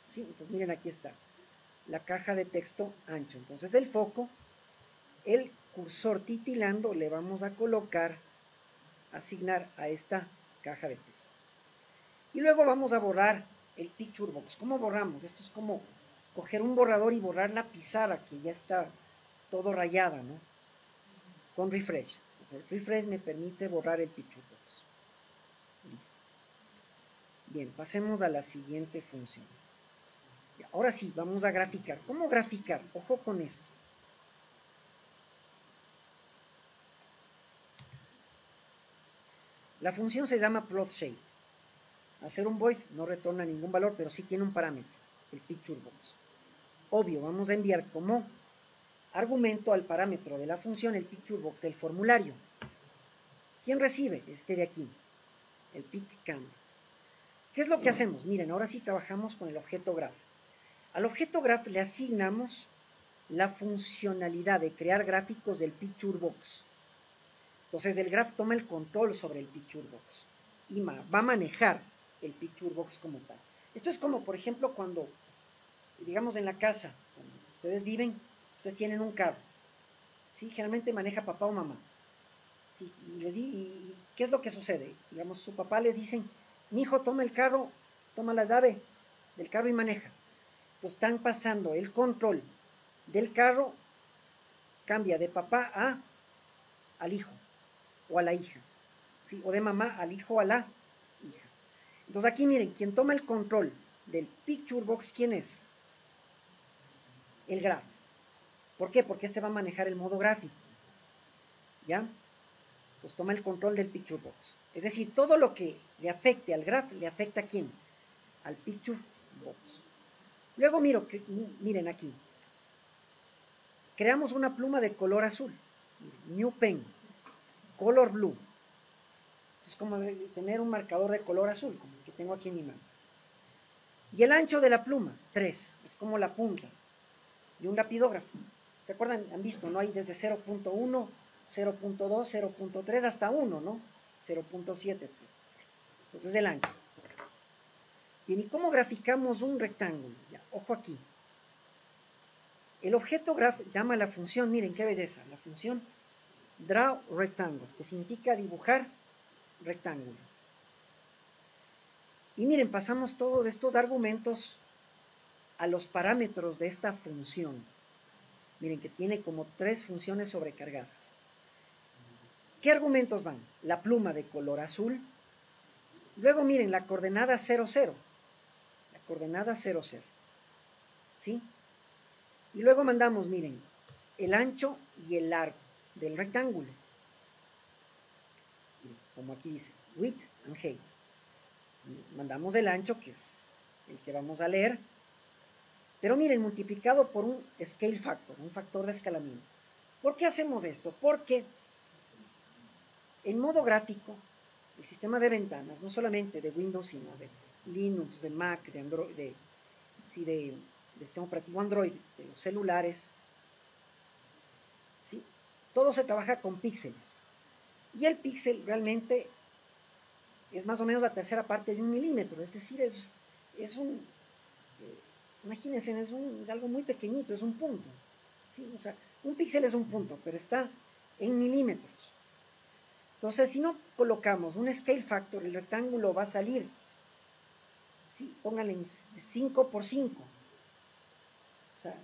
Speaker 1: ¿Sí? Entonces miren, aquí está la caja de texto ancho. Entonces el foco, el cursor titilando, le vamos a colocar, asignar a esta caja de texto. Y luego vamos a borrar el picture box. ¿Cómo borramos? Esto es como coger un borrador y borrar la pizarra que ya está todo rayada, ¿no? Con refresh. Entonces el refresh me permite borrar el picture box. Listo. Bien, pasemos a la siguiente función. Y ahora sí, vamos a graficar. ¿Cómo graficar? Ojo con esto. La función se llama plotShape. Al ser un void no retorna ningún valor, pero sí tiene un parámetro, el picture box. Obvio, vamos a enviar como argumento al parámetro de la función el picture box del formulario. ¿Quién recibe? Este de aquí. el pick canvas. ¿Qué es lo que hacemos? Miren, ahora sí trabajamos con el objeto graph. Al objeto graph le asignamos la funcionalidad de crear gráficos del picture box. Entonces el graph toma el control sobre el picture box y va a manejar el picture box como tal. Esto es como, por ejemplo, cuando, digamos, en la casa, cuando ustedes viven, ustedes tienen un carro, ¿sí? Generalmente maneja papá o mamá. ¿Sí? ¿Y qué es lo que sucede? Digamos, su papá les dicen, mi hijo, toma el carro, toma la llave del carro y maneja. Entonces están pasando el control del carro, cambia de papá al hijo o a la hija, ¿sí? O de mamá al hijo o a la hija. Entonces aquí miren, quien toma el control del picture box, ¿quién es? El graph. ¿Por qué? Porque este va a manejar el modo gráfico, ¿ya? Entonces toma el control del picture box. Es decir, todo lo que le afecte al graph, ¿le afecta a quién? Al picture box. Luego miren aquí. Creamos una pluma de color azul. New pen. Color blue. Es como tener un marcador de color azul, como el que tengo aquí en mi mano. Y el ancho de la pluma, 3. Es como la punta de un lapidógrafo. ¿Se acuerdan? Han visto, ¿no? Hay desde 0.1, 0.2, 0.3 hasta 1, ¿no? 0.7, etc. Entonces el ancho. Bien, ¿y cómo graficamos un rectángulo? Ya, ojo aquí. El objeto graph llama a la función, miren qué belleza, la función draw rectangle, que significa dibujar rectángulo. Y miren, pasamos todos estos argumentos a los parámetros de esta función. Miren que tiene como 3 funciones sobrecargadas. ¿Qué argumentos van? La pluma de color azul. Luego miren la coordenada 0, 0. La coordenada 0, 0. ¿Sí? Y luego mandamos, miren, el ancho y el largo del rectángulo. Como aquí dice, width and height. Mandamos el ancho, que es el que vamos a leer. Pero miren, multiplicado por un scale factor, un factor de escalamiento. ¿Por qué hacemos esto? Porque en modo gráfico, el sistema de ventanas, no solamente de Windows, sino de Linux, de Mac, de Android, de sistema operativo Android, de los celulares, ¿sí? Todo se trabaja con píxeles. Y el píxel realmente es más o menos la tercera parte de 1 milímetro, es decir, imagínense, es algo muy pequeñito, es un punto, ¿sí? O sea, un píxel es un punto, pero está en milímetros. Entonces, si no colocamos un scale factor, el rectángulo va a salir, ¿sí? Pónganle 5 por 5. O sea,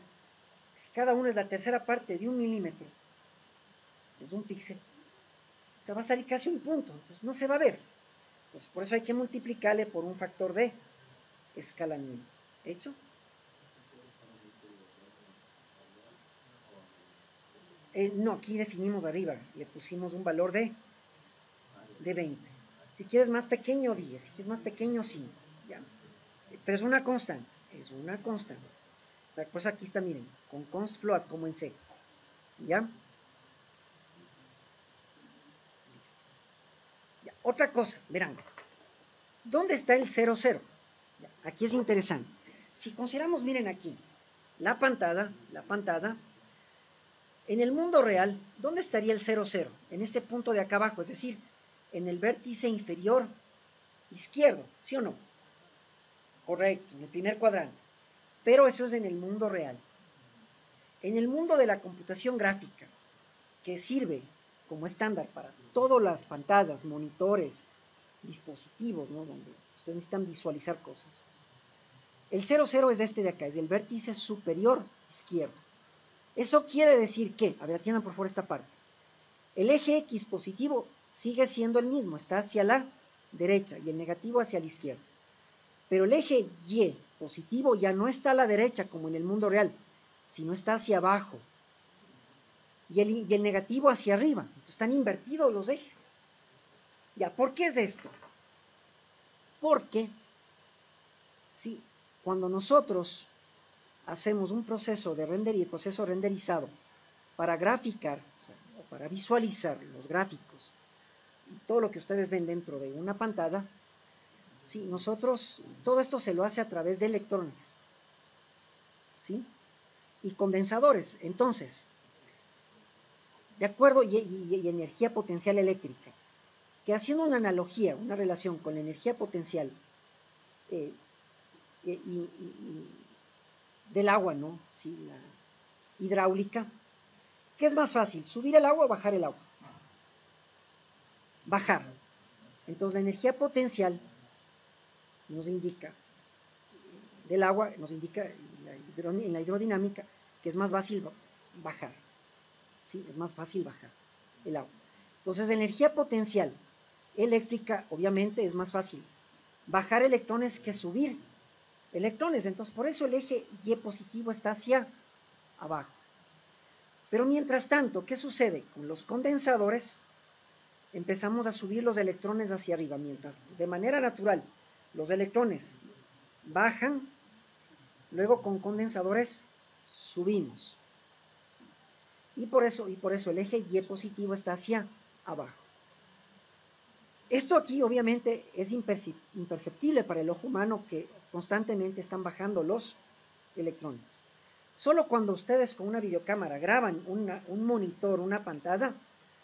Speaker 1: si cada uno es la tercera parte de 1 milímetro, es un píxel. O sea, va a salir casi un punto, entonces no se va a ver. Entonces, por eso hay que multiplicarle por un factor de escalamiento. ¿Hecho? No, aquí definimos arriba, le pusimos un valor de 20. Si quieres más pequeño, 10. Si quieres más pequeño, 5. ¿Ya? Pero es una constante, es una constante. O sea, pues aquí está, miren, con const float como en C. ¿Ya? Listo. Ya. Otra cosa, verán. ¿Dónde está el 0, 0? Ya. Aquí es interesante. Si consideramos, miren aquí, la pantalla, en el mundo real, ¿dónde estaría el 0, 0? En este punto de acá abajo, es decir, en el vértice inferior izquierdo, ¿sí o no? Correcto, en el primer cuadrante. Pero eso es en el mundo real. En el mundo de la computación gráfica, que sirve como estándar para todas las pantallas, monitores, dispositivos, ¿no? Donde ustedes necesitan visualizar cosas. El 0, 0 es este de acá, es el vértice superior izquierdo. Eso quiere decir que, a ver, atiendan por favor esta parte. El eje X positivo sigue siendo el mismo, está hacia la derecha y el negativo hacia la izquierda. Pero el eje Y positivo ya no está a la derecha como en el mundo real, sino está hacia abajo. Y el negativo hacia arriba. Entonces están invertidos los ejes. Ya, ¿por qué es esto? Porque si cuando nosotros hacemos un proceso de proceso renderizado para graficar, o sea, o para visualizar los gráficos todo lo que ustedes ven dentro de una pantalla, ¿sí? Nosotros, todo esto se lo hace a través de electrones, ¿sí? Y condensadores. Entonces, de acuerdo, y energía potencial eléctrica, que haciendo una analogía, una relación con la energía potencial del agua, ¿no? Sí, la hidráulica. ¿Qué es más fácil, subir el agua o bajar el agua? Bajar. Entonces la energía potencial nos indica, del agua, nos indica en la hidrodinámica que es más fácil bajar. ¿Sí? Es más fácil bajar el agua. Entonces la energía potencial eléctrica, obviamente, es más fácil bajar electrones que subir electrones. Entonces por eso el eje Y positivo está hacia abajo. Pero mientras tanto, ¿qué sucede? Con los condensadores empezamos a subir los electrones hacia arriba, mientras de manera natural los electrones bajan, luego con condensadores subimos. Y por eso el eje Y positivo está hacia abajo. Esto aquí obviamente es imperceptible para el ojo humano, que constantemente están bajando los electrones. Solo cuando ustedes con una videocámara graban un monitor, una pantalla,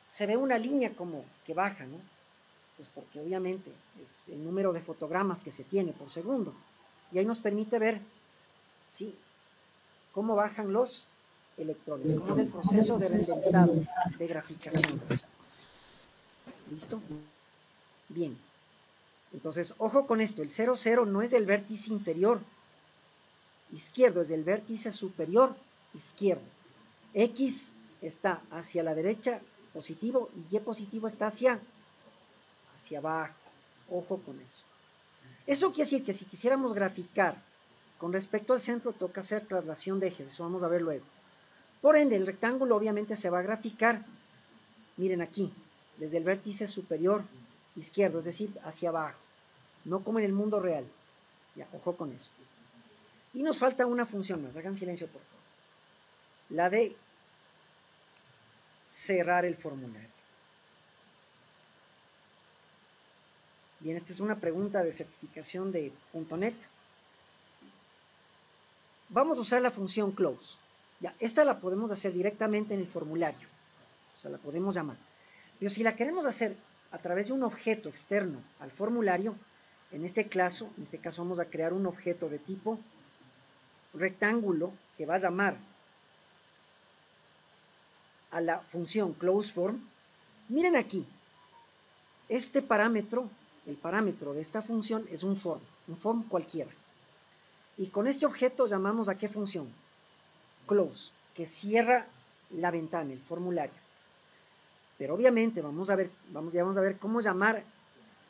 Speaker 1: se ve una línea como que baja, ¿no? Pues porque obviamente es el número de fotogramas que se tiene por segundo. Y ahí nos permite ver, ¿sí?, cómo bajan los electrones, cómo es el proceso de renderizado, de graficación. ¿Listo? Bien. Entonces, ojo con esto, el 0, 0 no es del vértice inferior izquierdo, es del vértice superior izquierdo. X está hacia la derecha, positivo, y Y positivo está hacia abajo. Ojo con eso. Eso quiere decir que si quisiéramos graficar con respecto al centro, toca hacer traslación de ejes, eso vamos a ver luego. Por ende, el rectángulo obviamente se va a graficar, miren aquí, desde el vértice superior izquierdo, es decir, hacia abajo, no como en el mundo real. Ya, ojo con eso. Y nos falta una función más, hagan silencio por favor. La de cerrar el formulario. Bien, esta es una pregunta de certificación de .NET. Vamos a usar la función close. Ya, esta la podemos hacer directamente en el formulario, o sea, la podemos llamar. Pero si la queremos hacer a través de un objeto externo al formulario, en este caso vamos a crear un objeto de tipo rectángulo que va a llamar a la función closeForm. Miren aquí, este parámetro, el parámetro de esta función es un form cualquiera. Y con este objeto llamamos a qué función? Close, que cierra la ventana, el formulario. Pero obviamente vamos a ver cómo llamar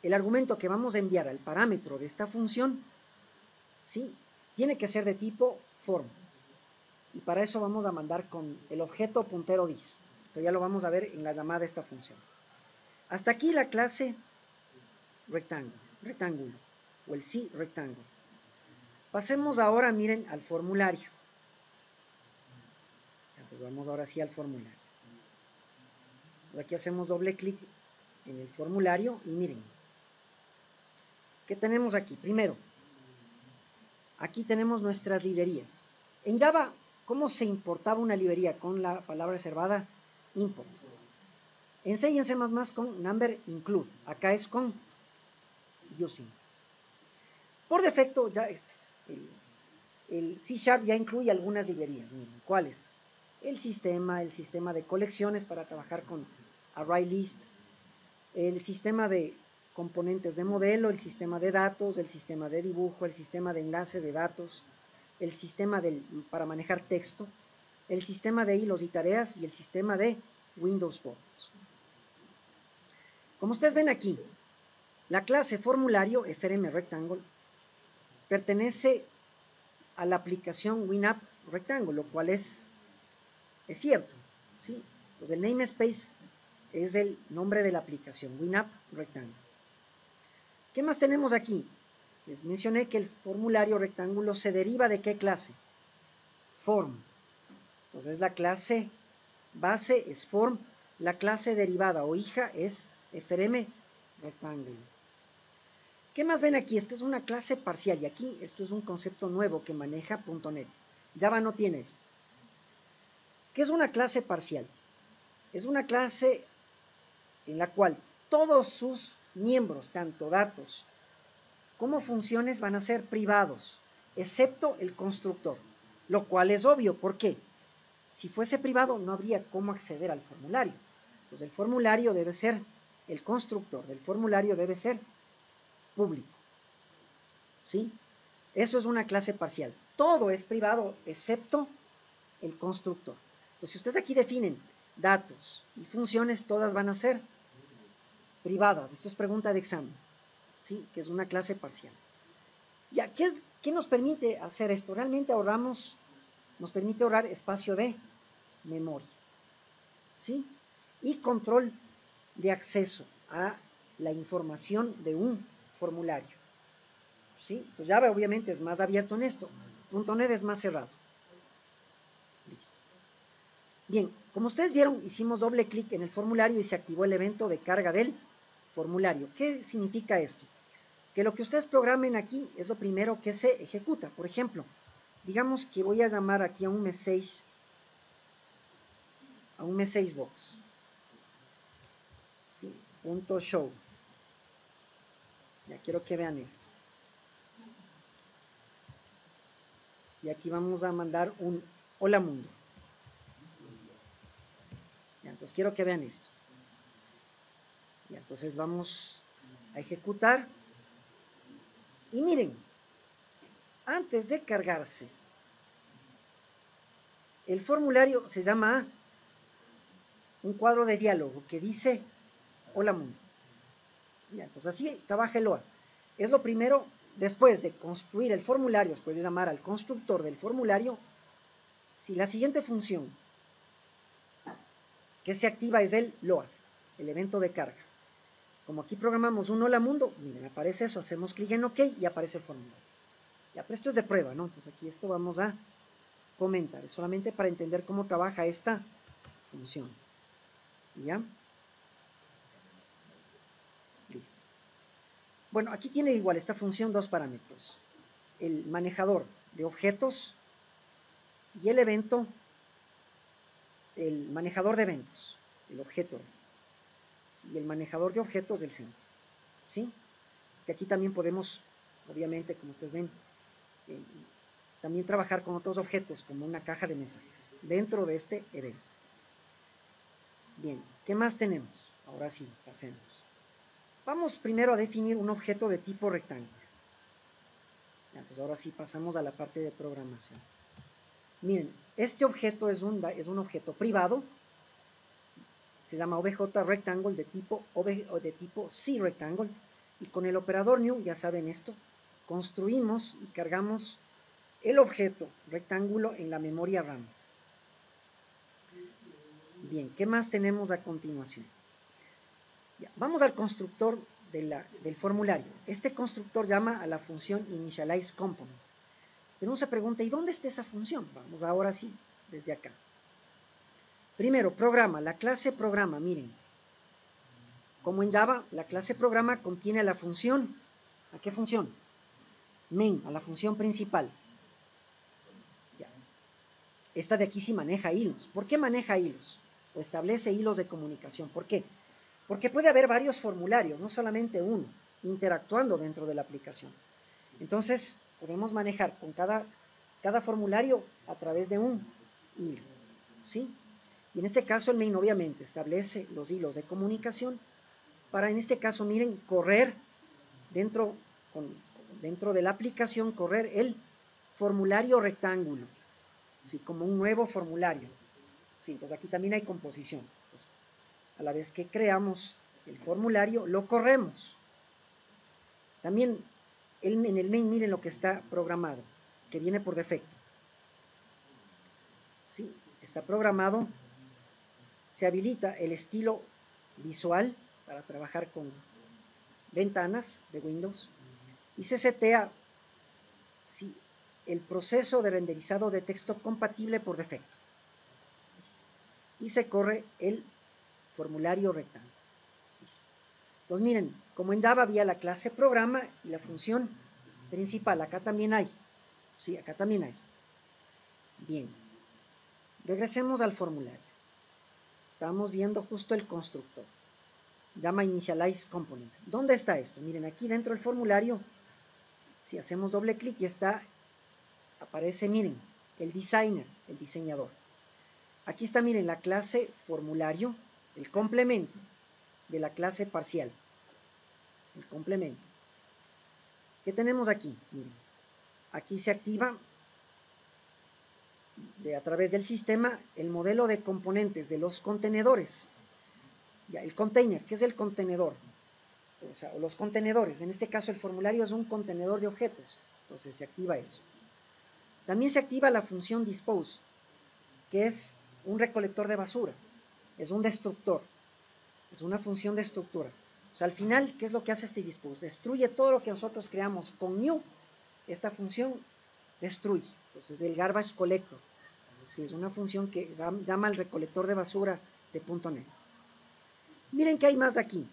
Speaker 1: el argumento que vamos a enviar al parámetro de esta función, ¿sí? Tiene que ser de tipo form. Y para eso vamos a mandar con el objeto puntero dis. Esto ya lo vamos a ver en la llamada de esta función. Hasta aquí la clase rectángulo, o el sí rectángulo. Pasemos ahora, miren, al formulario. Entonces vamos ahora sí al formulario. Pues aquí hacemos doble clic en el formulario y miren, ¿qué tenemos aquí? Primero, aquí tenemos nuestras librerías. En Java, ¿cómo se importaba una librería? Con la palabra reservada import. En C y en C++ con number include. Acá es con using. Por defecto, ya el C# ya incluye algunas librerías. Miren, ¿cuáles? El sistema de colecciones para trabajar con ArrayList, el sistema de componentes de modelo, el sistema de datos, el sistema de dibujo, el sistema de enlace de datos, el sistema para manejar texto, el sistema de hilos y tareas y el sistema de Windows Forms. Como ustedes ven aquí, la clase formulario FRM Rectangle pertenece a la aplicación WinApp Rectangle, lo cual es cierto, ¿sí? Pues el namespace es el nombre de la aplicación, WinApp Rectangle. ¿Qué más tenemos aquí? Les mencioné que el formulario rectángulo se deriva de ¿qué clase? Form. Entonces la clase base es form, la clase derivada o hija es frm rectángulo. ¿Qué más ven aquí? Esto es una clase parcial y aquí esto es un concepto nuevo que maneja .NET. Java no tiene esto. ¿Qué es una clase parcial? Es una clase en la cual todos sus miembros, tanto datos como funciones, van a ser privados, excepto el constructor, lo cual es obvio. ¿Por qué? Si fuese privado no habría cómo acceder al formulario. Entonces el formulario debe ser, el constructor del formulario debe ser público. ¿Sí? Eso es una clase parcial. Todo es privado excepto el constructor. Entonces si ustedes aquí definen datos y funciones, todas van a ser privadas. Esto es pregunta de examen. ¿Sí? Que es una clase parcial. Ya, ¿qué nos permite hacer esto? Realmente nos permite ahorrar espacio de memoria. ¿Sí? Y control de acceso a la información de un formulario. ¿Sí? Entonces Java obviamente es más abierto en esto. .NET es más cerrado. Listo. Bien, como ustedes vieron, hicimos doble clic en el formulario y se activó el evento de carga del formulario. ¿Qué significa esto? Que lo que ustedes programen aquí es lo primero que se ejecuta. Por ejemplo, digamos que voy a llamar aquí a un message box. ¿Sí? .show. Ya quiero que vean esto. Y aquí vamos a mandar un hola mundo. Ya, entonces quiero que vean esto. Ya, entonces vamos a ejecutar. Y miren, antes de cargarse, el formulario se llama un cuadro de diálogo que dice hola mundo. Ya, entonces así trabaja el OAuth. Es lo primero, después de construir el formulario, después de llamar al constructor del formulario, si la siguiente función que se activa es el load, el evento de carga. Como aquí programamos un hola mundo, miren, aparece eso, hacemos clic en OK y aparece el formulario. Ya, pero esto es de prueba, ¿no? Entonces aquí esto vamos a comentar, es solamente para entender cómo trabaja esta función. ¿Ya? Listo. Bueno, aquí tiene igual esta función dos parámetros. El manejador de objetos y el evento, el manejador de eventos, el objeto, y el manejador de objetos del centro. ¿Sí? Que aquí también podemos, obviamente, como ustedes ven, también trabajar con otros objetos, como una caja de mensajes, dentro de este evento. Bien, ¿qué más tenemos? Ahora sí, pasemos. Vamos primero a definir un objeto de tipo rectángulo. Ya, pues ahora sí pasamos a la parte de programación. Miren, este objeto es un objeto privado, se llama obj rectangle de tipo cRectangle, y con el operador new, ya saben esto, construimos y cargamos el objeto rectángulo en la memoria RAM. Bien, ¿qué más tenemos a continuación? Ya, vamos al constructor del formulario. Este constructor llama a la función initializeComponent. Pero uno se pregunta, ¿y dónde está esa función? Vamos ahora sí, desde acá. Primero, programa. La clase programa, miren. Como en Java, la clase programa contiene la función. ¿A qué función? Main, a la función principal. Ya. Esta de aquí sí maneja hilos. ¿Por qué maneja hilos? O establece hilos de comunicación. ¿Por qué? Porque puede haber varios formularios, no solamente uno, interactuando dentro de la aplicación. Entonces, podemos manejar con cada formulario a través de un hilo. ¿Sí? Y en este caso el main obviamente establece los hilos de comunicación para, en este caso, miren, correr dentro de la aplicación, correr el formulario rectángulo, ¿sí? Como un nuevo formulario. ¿Sí? Entonces aquí también hay composición. Entonces, a la vez que creamos el formulario, lo corremos. También en el main, miren lo que está programado, que viene por defecto. ¿Sí? Está programado, se habilita el estilo visual para trabajar con ventanas de Windows y se setea, ¿sí?, el proceso de renderizado de texto compatible por defecto. Listo. Y se corre el formulario rectángulo. Listo. Entonces miren, como en Java había la clase programa y la función principal, acá también hay. Sí, acá también hay. Bien, regresemos al formulario. Estábamos viendo justo el constructor. Llama initialize component. ¿Dónde está esto? Miren, aquí dentro del formulario, si hacemos doble clic, ya está, aparece, miren, el designer, el diseñador. Aquí está, miren, la clase formulario, el complemento de la clase parcial. El complemento. ¿Qué tenemos aquí? Miren, aquí se activa a través del sistema el modelo de componentes de los contenedores. Ya, el container, ¿qué es el contenedor? O sea, los contenedores, en este caso el formulario es un contenedor de objetos, entonces se activa eso. También se activa la función dispose, que es un recolector de basura, es un destructor, es una función de estructura. O sea, al final, ¿qué es lo que hace este dispose? Destruye todo lo que nosotros creamos con new, esta función destruye. Entonces, el garbage collector, sí, es una función que llama al recolector de basura de .NET. Miren que hay más aquí.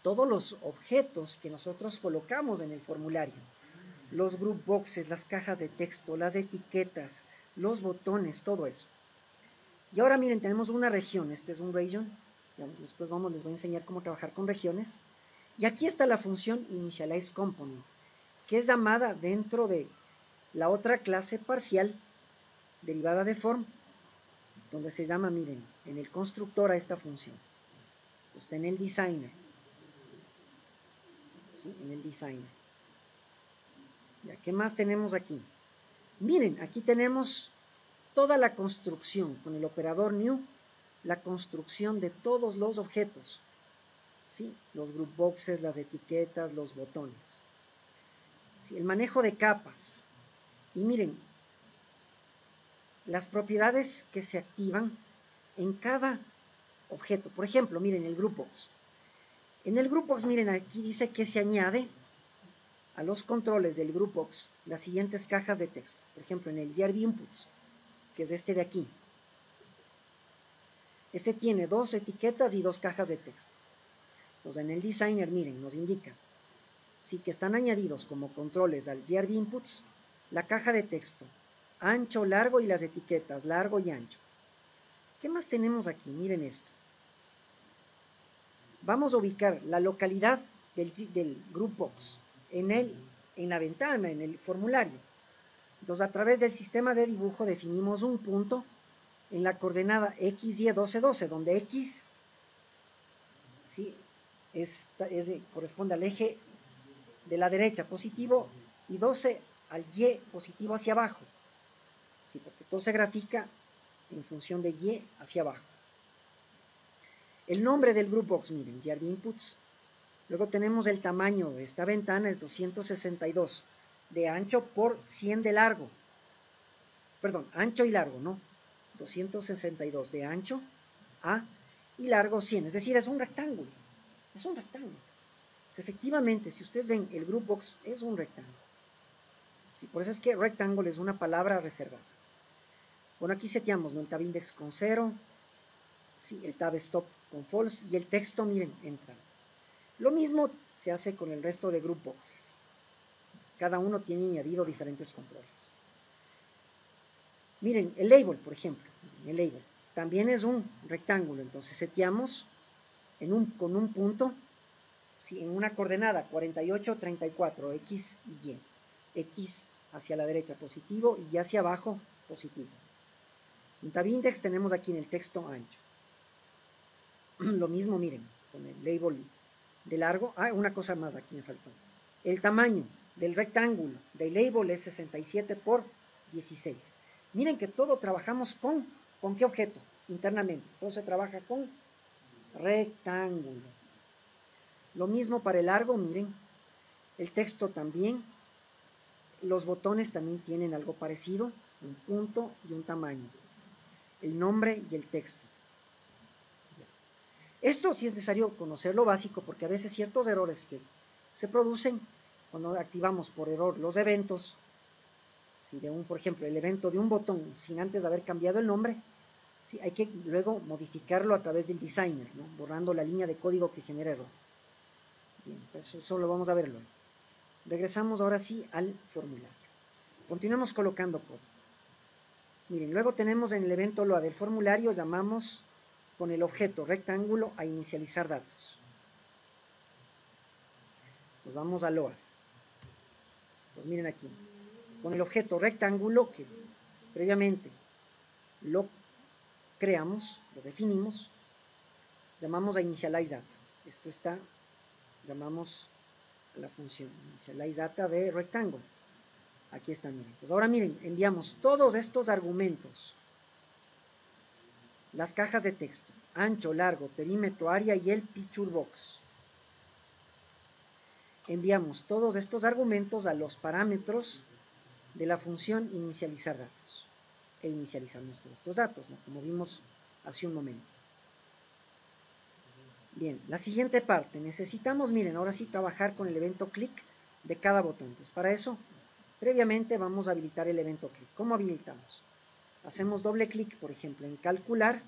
Speaker 1: Todos los objetos que nosotros colocamos en el formulario, los group boxes, las cajas de texto, las etiquetas, los botones, todo eso. Y ahora miren, tenemos una región, este es un region, después les voy a enseñar cómo trabajar con regiones. Y aquí está la función initialize component, que es llamada dentro de la otra clase parcial derivada de form, donde se llama, miren, en el constructor a esta función. Entonces, está en el designer. ¿Sí? En el designer. Ya, ¿qué más tenemos aquí? Miren, aquí tenemos toda la construcción con el operador new, la construcción de todos los objetos, ¿sí? Los group boxes, las etiquetas, los botones, ¿sí? El manejo de capas. Y miren, las propiedades que se activan en cada objeto. Por ejemplo, miren el group box. En el group box, miren, aquí dice que se añade a los controles del group box las siguientes cajas de texto. Por ejemplo, en el GRB inputs, que es este de aquí. Este tiene 2 etiquetas y 2 cajas de texto. Entonces, en el designer, miren, nos indica sí que están añadidos como controles al GRB inputs la caja de texto, ancho, largo y las etiquetas, largo y ancho. ¿Qué más tenemos aquí? Miren esto. Vamos a ubicar la localidad del group box en la ventana, en el formulario. Entonces, a través del sistema de dibujo definimos un punto en la coordenada XY 1212, donde X ¿sí? Corresponde al eje de la derecha positivo y 12 al Y positivo hacia abajo. ¿Sí? Porque todo se grafica en función de Y hacia abajo. El nombre del group box, miren, GRB inputs. Luego tenemos el tamaño de esta ventana, es 262 de ancho por 100 de largo. Perdón, ancho y largo, ¿no? 262 de ancho y largo 100, es decir, es un rectángulo. Es un rectángulo. Pues efectivamente, si ustedes ven, el group box es un rectángulo. Sí, por eso es que rectángulo es una palabra reservada. Bueno, aquí seteamos, ¿no? El tab index con 0, sí, el tab stop con false y el texto, miren, entradas. Lo mismo se hace con el resto de group boxes. Cada uno tiene añadido diferentes controles. Miren, el label, por ejemplo, el label también es un rectángulo, entonces seteamos con un punto, ¿sí? En una coordenada 48, 34, X y Y. X hacia la derecha positivo y hacia abajo positivo. En tab index tenemos aquí en el texto ancho. Lo mismo, miren, con el label de largo. Una cosa más aquí me faltó. El tamaño del rectángulo del label es 67 por 16. Miren que todo trabajamos ¿con qué objeto? Internamente. Todo se trabaja con rectángulo. Lo mismo para el largo, miren. El texto también. Los botones también tienen algo parecido. Un punto y un tamaño. El nombre y el texto. Esto sí es necesario conocer lo básico porque a veces ciertos errores que se producen cuando activamos por error los eventos, si por ejemplo, el evento de un botón sin antes haber cambiado el nombre, Sí, hay que luego modificarlo a través del designer, ¿no? Borrando la línea de código que genera error. Bien, pues eso lo vamos a ver luego. Regresamos ahora sí al formulario. Continuamos colocando código. Miren, luego tenemos en el evento LOA del formulario, llamamos con el objeto rectángulo a inicializar datos. Nos vamos a LOA. Pues miren aquí, con el objeto rectángulo que previamente lo creamos, lo definimos, llamamos a initialize data. Esto está, llamamos a la función initialize data de rectángulo. Aquí están, miren. Entonces, ahora miren, enviamos todos estos argumentos, las cajas de texto, ancho, largo, perímetro, área y el picture box. Enviamos todos estos argumentos a los parámetros de la función inicializar datos. E inicializamos todos estos datos, ¿no? Como vimos hace un momento. Bien, la siguiente parte, necesitamos, miren, ahora sí trabajar con el evento clic de cada botón. Entonces, para eso, previamente vamos a habilitar el evento clic. ¿Cómo habilitamos? Hacemos doble clic, por ejemplo, en calcular,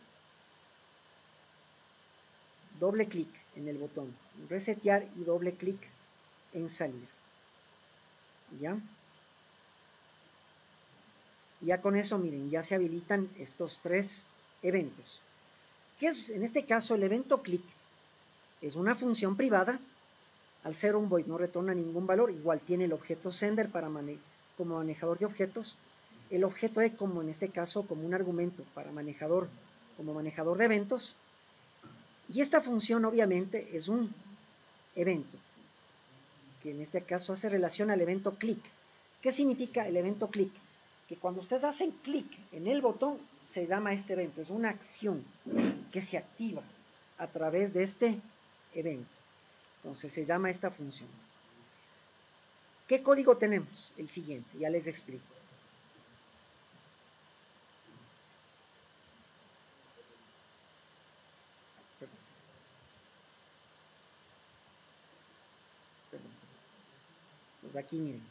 Speaker 1: doble clic en el botón resetear y doble clic en salir. ¿Ya? Ya con eso, miren, ya se habilitan estos tres eventos. ¿Qué es, en este caso, el evento clic? Es una función privada. Al ser un void no retorna ningún valor. Igual tiene el objeto sender como manejador de objetos. El objeto E como en este caso como un argumento para manejador, como manejador de eventos. Y esta función obviamente es un evento, que en este caso hace relación al evento clic. ¿Qué significa el evento clic? Que cuando ustedes hacen clic en el botón, se llama este evento. Es una acción que se activa a través de este evento. Entonces se llama esta función. ¿Qué código tenemos? El siguiente, ya les explico. Perdón. Pues aquí miren,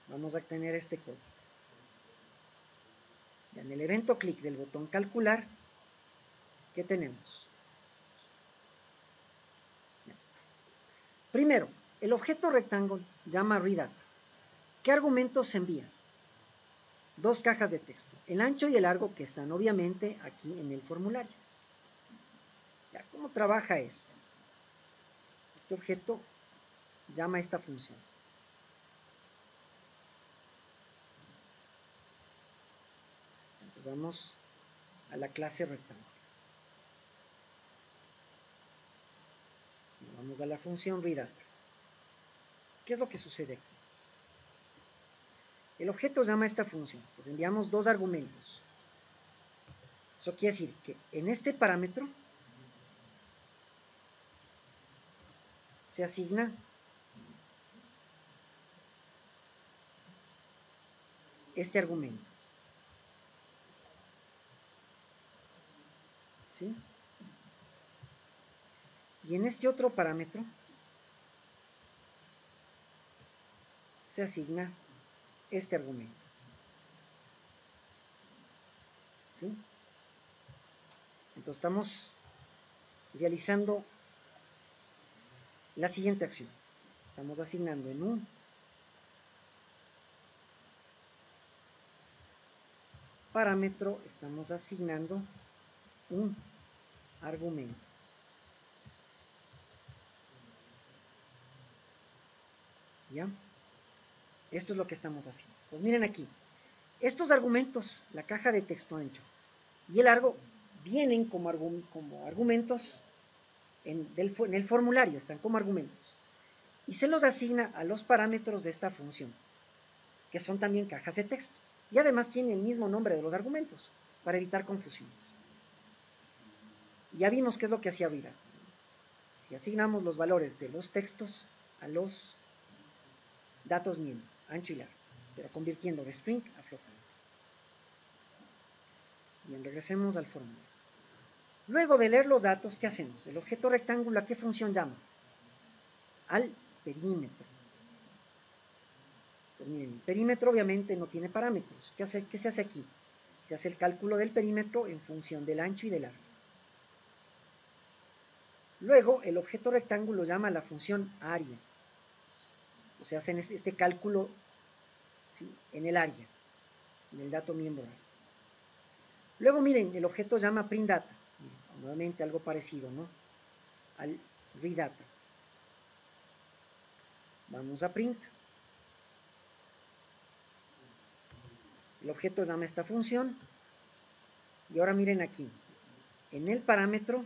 Speaker 1: vamos a tener este código. Ya en el evento clic del botón calcular, ¿qué tenemos? Ya. Primero, el objeto rectángulo llama readdata. ¿Qué argumentos se envían? Dos cajas de texto, el ancho y el largo, que están obviamente aquí en el formulario. Ya, ¿cómo trabaja esto? Este objeto llama a esta función. Entonces vamos a la clase rectángulo. Vamos a la función readdata. ¿Qué es lo que sucede aquí? El objeto llama a esta función. Entonces enviamos dos argumentos. Eso quiere decir que en este parámetro se asigna este argumento. ¿Sí? Y en este otro parámetro se asigna este argumento. ¿Sí? Entonces estamos realizando la siguiente acción. Estamos asignando en un parámetro, estamos asignando un argumento. ¿Ya? Esto es lo que estamos haciendo. Entonces miren aquí, estos argumentos, la caja de texto ancho y el largo, vienen como argumentos en el formulario, están como argumentos. Y se los asigna a los parámetros de esta función, que son también cajas de texto. Y además tienen el mismo nombre de los argumentos, para evitar confusiones. Ya vimos qué es lo que hacía Vida. Si asignamos los valores de los textos a los datos miembro, ancho y largo, pero convirtiendo de string a flotante. Bien, regresemos al formulario. Luego de leer los datos, ¿qué hacemos? El objeto rectángulo, ¿a qué función llama? Al perímetro. Entonces, miren, el perímetro obviamente no tiene parámetros. ¿Qué se hace aquí? Se hace el cálculo del perímetro en función del ancho y del largo. Luego, el objeto rectángulo llama a la función área. Se hace este cálculo, ¿sí?, en el área, en el dato miembro. Luego, miren, el objeto llama printData. Nuevamente algo parecido, ¿no?, al readData. Vamos a print. El objeto llama a esta función. Y ahora miren aquí. En el parámetro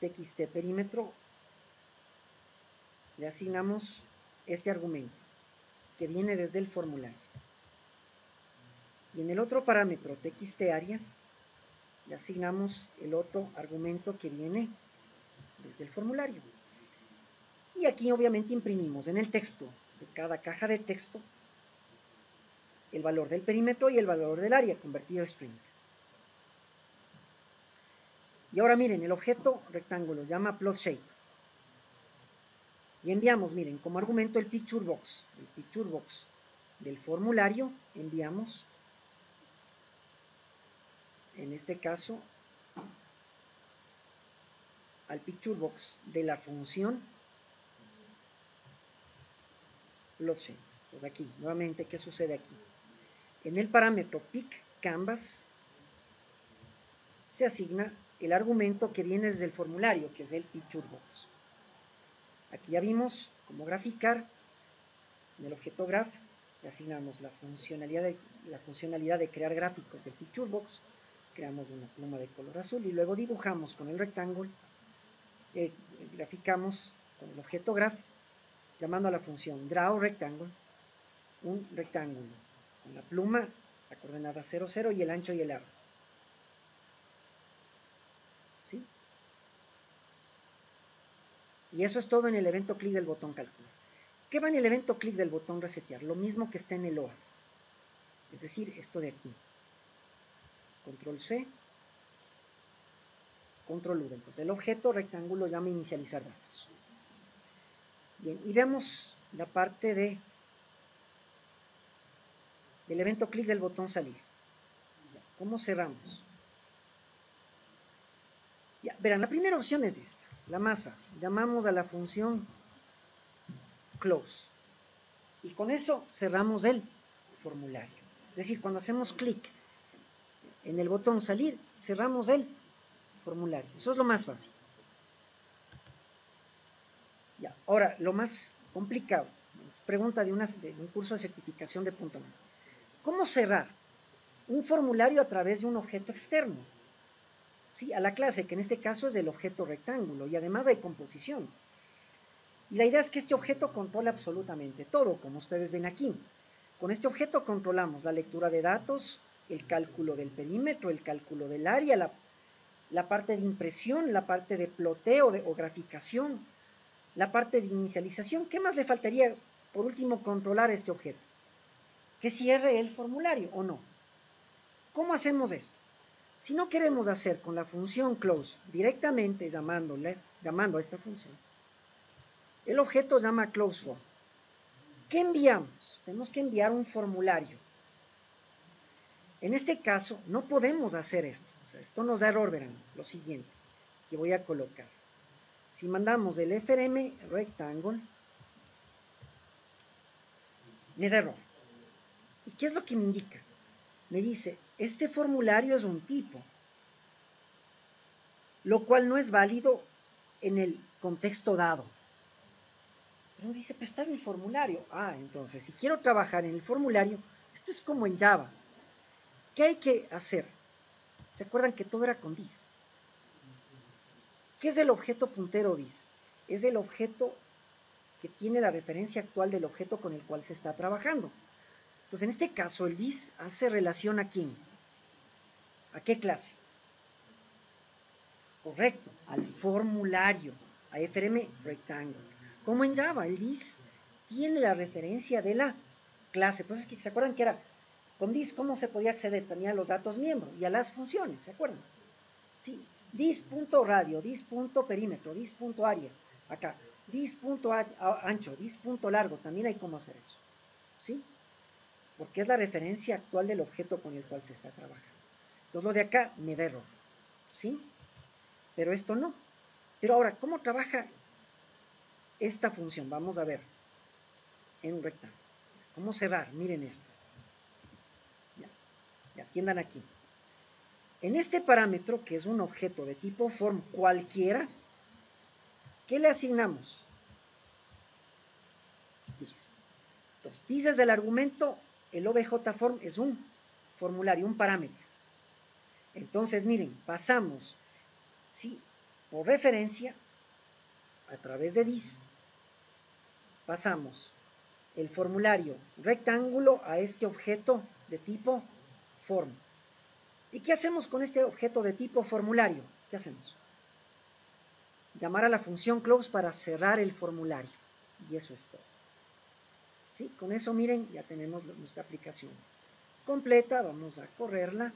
Speaker 1: txt perímetro le asignamos este argumento que viene desde el formulario. Y en el otro parámetro txt área le asignamos el otro argumento que viene desde el formulario. Y aquí obviamente imprimimos en el texto de cada caja de texto el valor del perímetro y el valor del área convertido a string. Y ahora miren, el objeto rectángulo llama plotShape. Y enviamos, miren, como argumento el picture box. El picture box del formulario enviamos, en este caso, al picture box de la función plotShape. Pues aquí, nuevamente, ¿qué sucede aquí? En el parámetro picCanvas se asigna el argumento que viene desde el formulario, que es el picture box. Aquí ya vimos cómo graficar. En el objeto graph le asignamos la funcionalidad de crear gráficos del picture box. Creamos una pluma de color azul y luego dibujamos con el rectángulo, graficamos con el objeto graph, llamando a la función drawRectangle, un rectángulo con la pluma, la coordenada 0, 0 y el ancho y el largo. ¿Sí? Y eso es todo en el evento clic del botón calcular. ¿Qué va en el evento clic del botón resetear? Lo mismo que está en el OAD. Es decir, esto de aquí. Control C, Control V. Entonces el objeto rectángulo llama inicializar datos. Bien, y veamos la parte del evento clic del botón salir. ¿Cómo cerramos? Ya, verán, la primera opción es esta, la más fácil. Llamamos a la función close. Y con eso cerramos el formulario. Es decir, cuando hacemos clic en el botón salir, cerramos el formulario. Eso es lo más fácil. Ya, ahora, lo más complicado, pregunta de un curso de certificación de .NET. ¿Cómo cerrar un formulario a través de un objeto externo? Sí, a la clase, que en este caso es el objeto rectángulo, y además hay composición. Y la idea es que este objeto controla absolutamente todo, como ustedes ven aquí. Con este objeto controlamos la lectura de datos, el cálculo del perímetro, el cálculo del área, la parte de impresión, la parte de ploteo o graficación, la parte de inicialización. ¿Qué más le faltaría, por último, controlar este objeto? Que cierre el formulario o no. ¿Cómo hacemos esto? Si no queremos hacer con la función close directamente llamando a esta función, el objeto llama closeForm. ¿Qué enviamos? Tenemos que enviar un formulario. En este caso no podemos hacer esto. O sea, esto nos da error, verán, lo siguiente que voy a colocar. Si mandamos el frm rectangle, me da error. ¿Y qué es lo que me indica? Me dice, este formulario es un tipo, lo cual no es válido en el contexto dado. Pero dice, pues está en el formulario. Ah, entonces, si quiero trabajar en el formulario, esto es como en Java. ¿Qué hay que hacer? ¿Se acuerdan que todo era con this? ¿Qué es el objeto puntero this? Es el objeto que tiene la referencia actual del objeto con el cual se está trabajando. Entonces, en este caso, el this hace relación a quién. ¿A qué clase? Correcto, al formulario, a frm rectangle. Como en Java, el this tiene la referencia de la clase. Pues es que se acuerdan que era con this, ¿cómo se podía acceder? Tenía los datos miembro y a las funciones, ¿se acuerdan? Sí, this.radio, this.perímetro, this.área, acá, this.ancho, this.largo, también hay cómo hacer eso, ¿sí? porque es la referencia actual del objeto con el cual se está trabajando. Entonces lo de acá me da error, ¿sí? Pero esto no. Pero ahora, ¿cómo trabaja esta función? Vamos a ver en un rectángulo. ¿Cómo cerrar? Miren esto. Ya, atiendan aquí. En este parámetro, que es un objeto de tipo form cualquiera, ¿qué le asignamos? This. Entonces, this es el argumento, el objform es un formulario, un parámetro. Entonces, miren, pasamos, ¿sí? Por referencia, a través de this, pasamos el formulario rectángulo a este objeto de tipo form. ¿Y qué hacemos con este objeto de tipo formulario? ¿Qué hacemos? Llamar a la función close para cerrar el formulario. Y eso es todo. ¿Sí? Con eso, miren, ya tenemos nuestra aplicación completa. Vamos a correrla.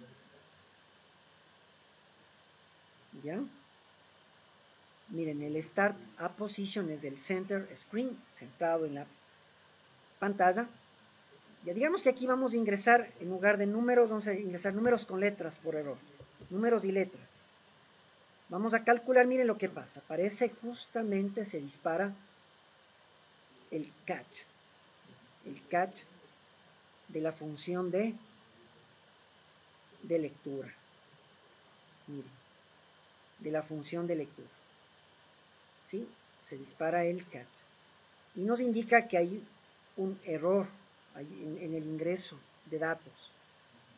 Speaker 1: ¿Ya? Miren, el Start a Position es el Center Screen, centrado en la pantalla. Ya digamos que aquí vamos a ingresar, en lugar de números, vamos a ingresar números con letras por error. Números y letras. Vamos a calcular, miren lo que pasa. Aparece justamente, se dispara el catch. El catch de la función de lectura. Miren, de la función de lectura. ¿Sí? Se dispara el catch. Y nos indica que hay un error en el ingreso de datos.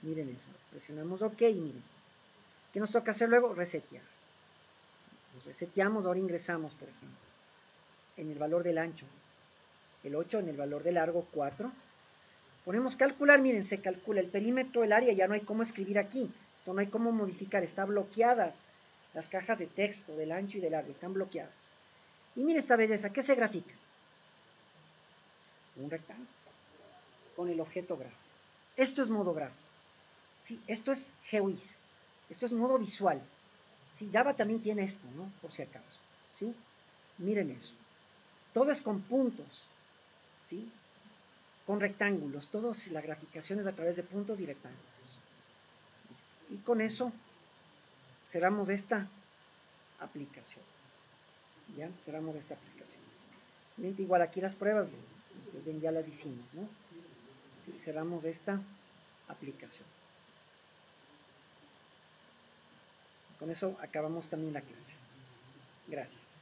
Speaker 1: Miren eso. Presionamos OK y miren. ¿Qué nos toca hacer luego? Resetear. Reseteamos, ahora ingresamos, por ejemplo, en el valor del ancho, el 8, en el valor de largo, 4. Ponemos calcular, miren, se calcula el perímetro, el área, ya no hay cómo escribir aquí. Esto no hay cómo modificar, están bloqueadas. Las cajas de texto del ancho y del largo están bloqueadas. Y miren esta belleza, ¿qué se grafica? Un rectángulo con el objeto gráfico. Esto es modo gráfico. Sí, esto es GUIS. Esto es modo visual. Sí, Java también tiene esto, ¿no? Por si acaso. ¿Sí? Miren eso. Todo es con puntos. ¿Sí? Con rectángulos. Todo la graficación es a través de puntos y rectángulos. Listo. Y con eso cerramos esta aplicación. ¿Ya? Cerramos esta aplicación. Igual aquí las pruebas, ustedes ven, ya las hicimos, ¿no? Sí, cerramos esta aplicación. Con eso acabamos también la clase. Gracias.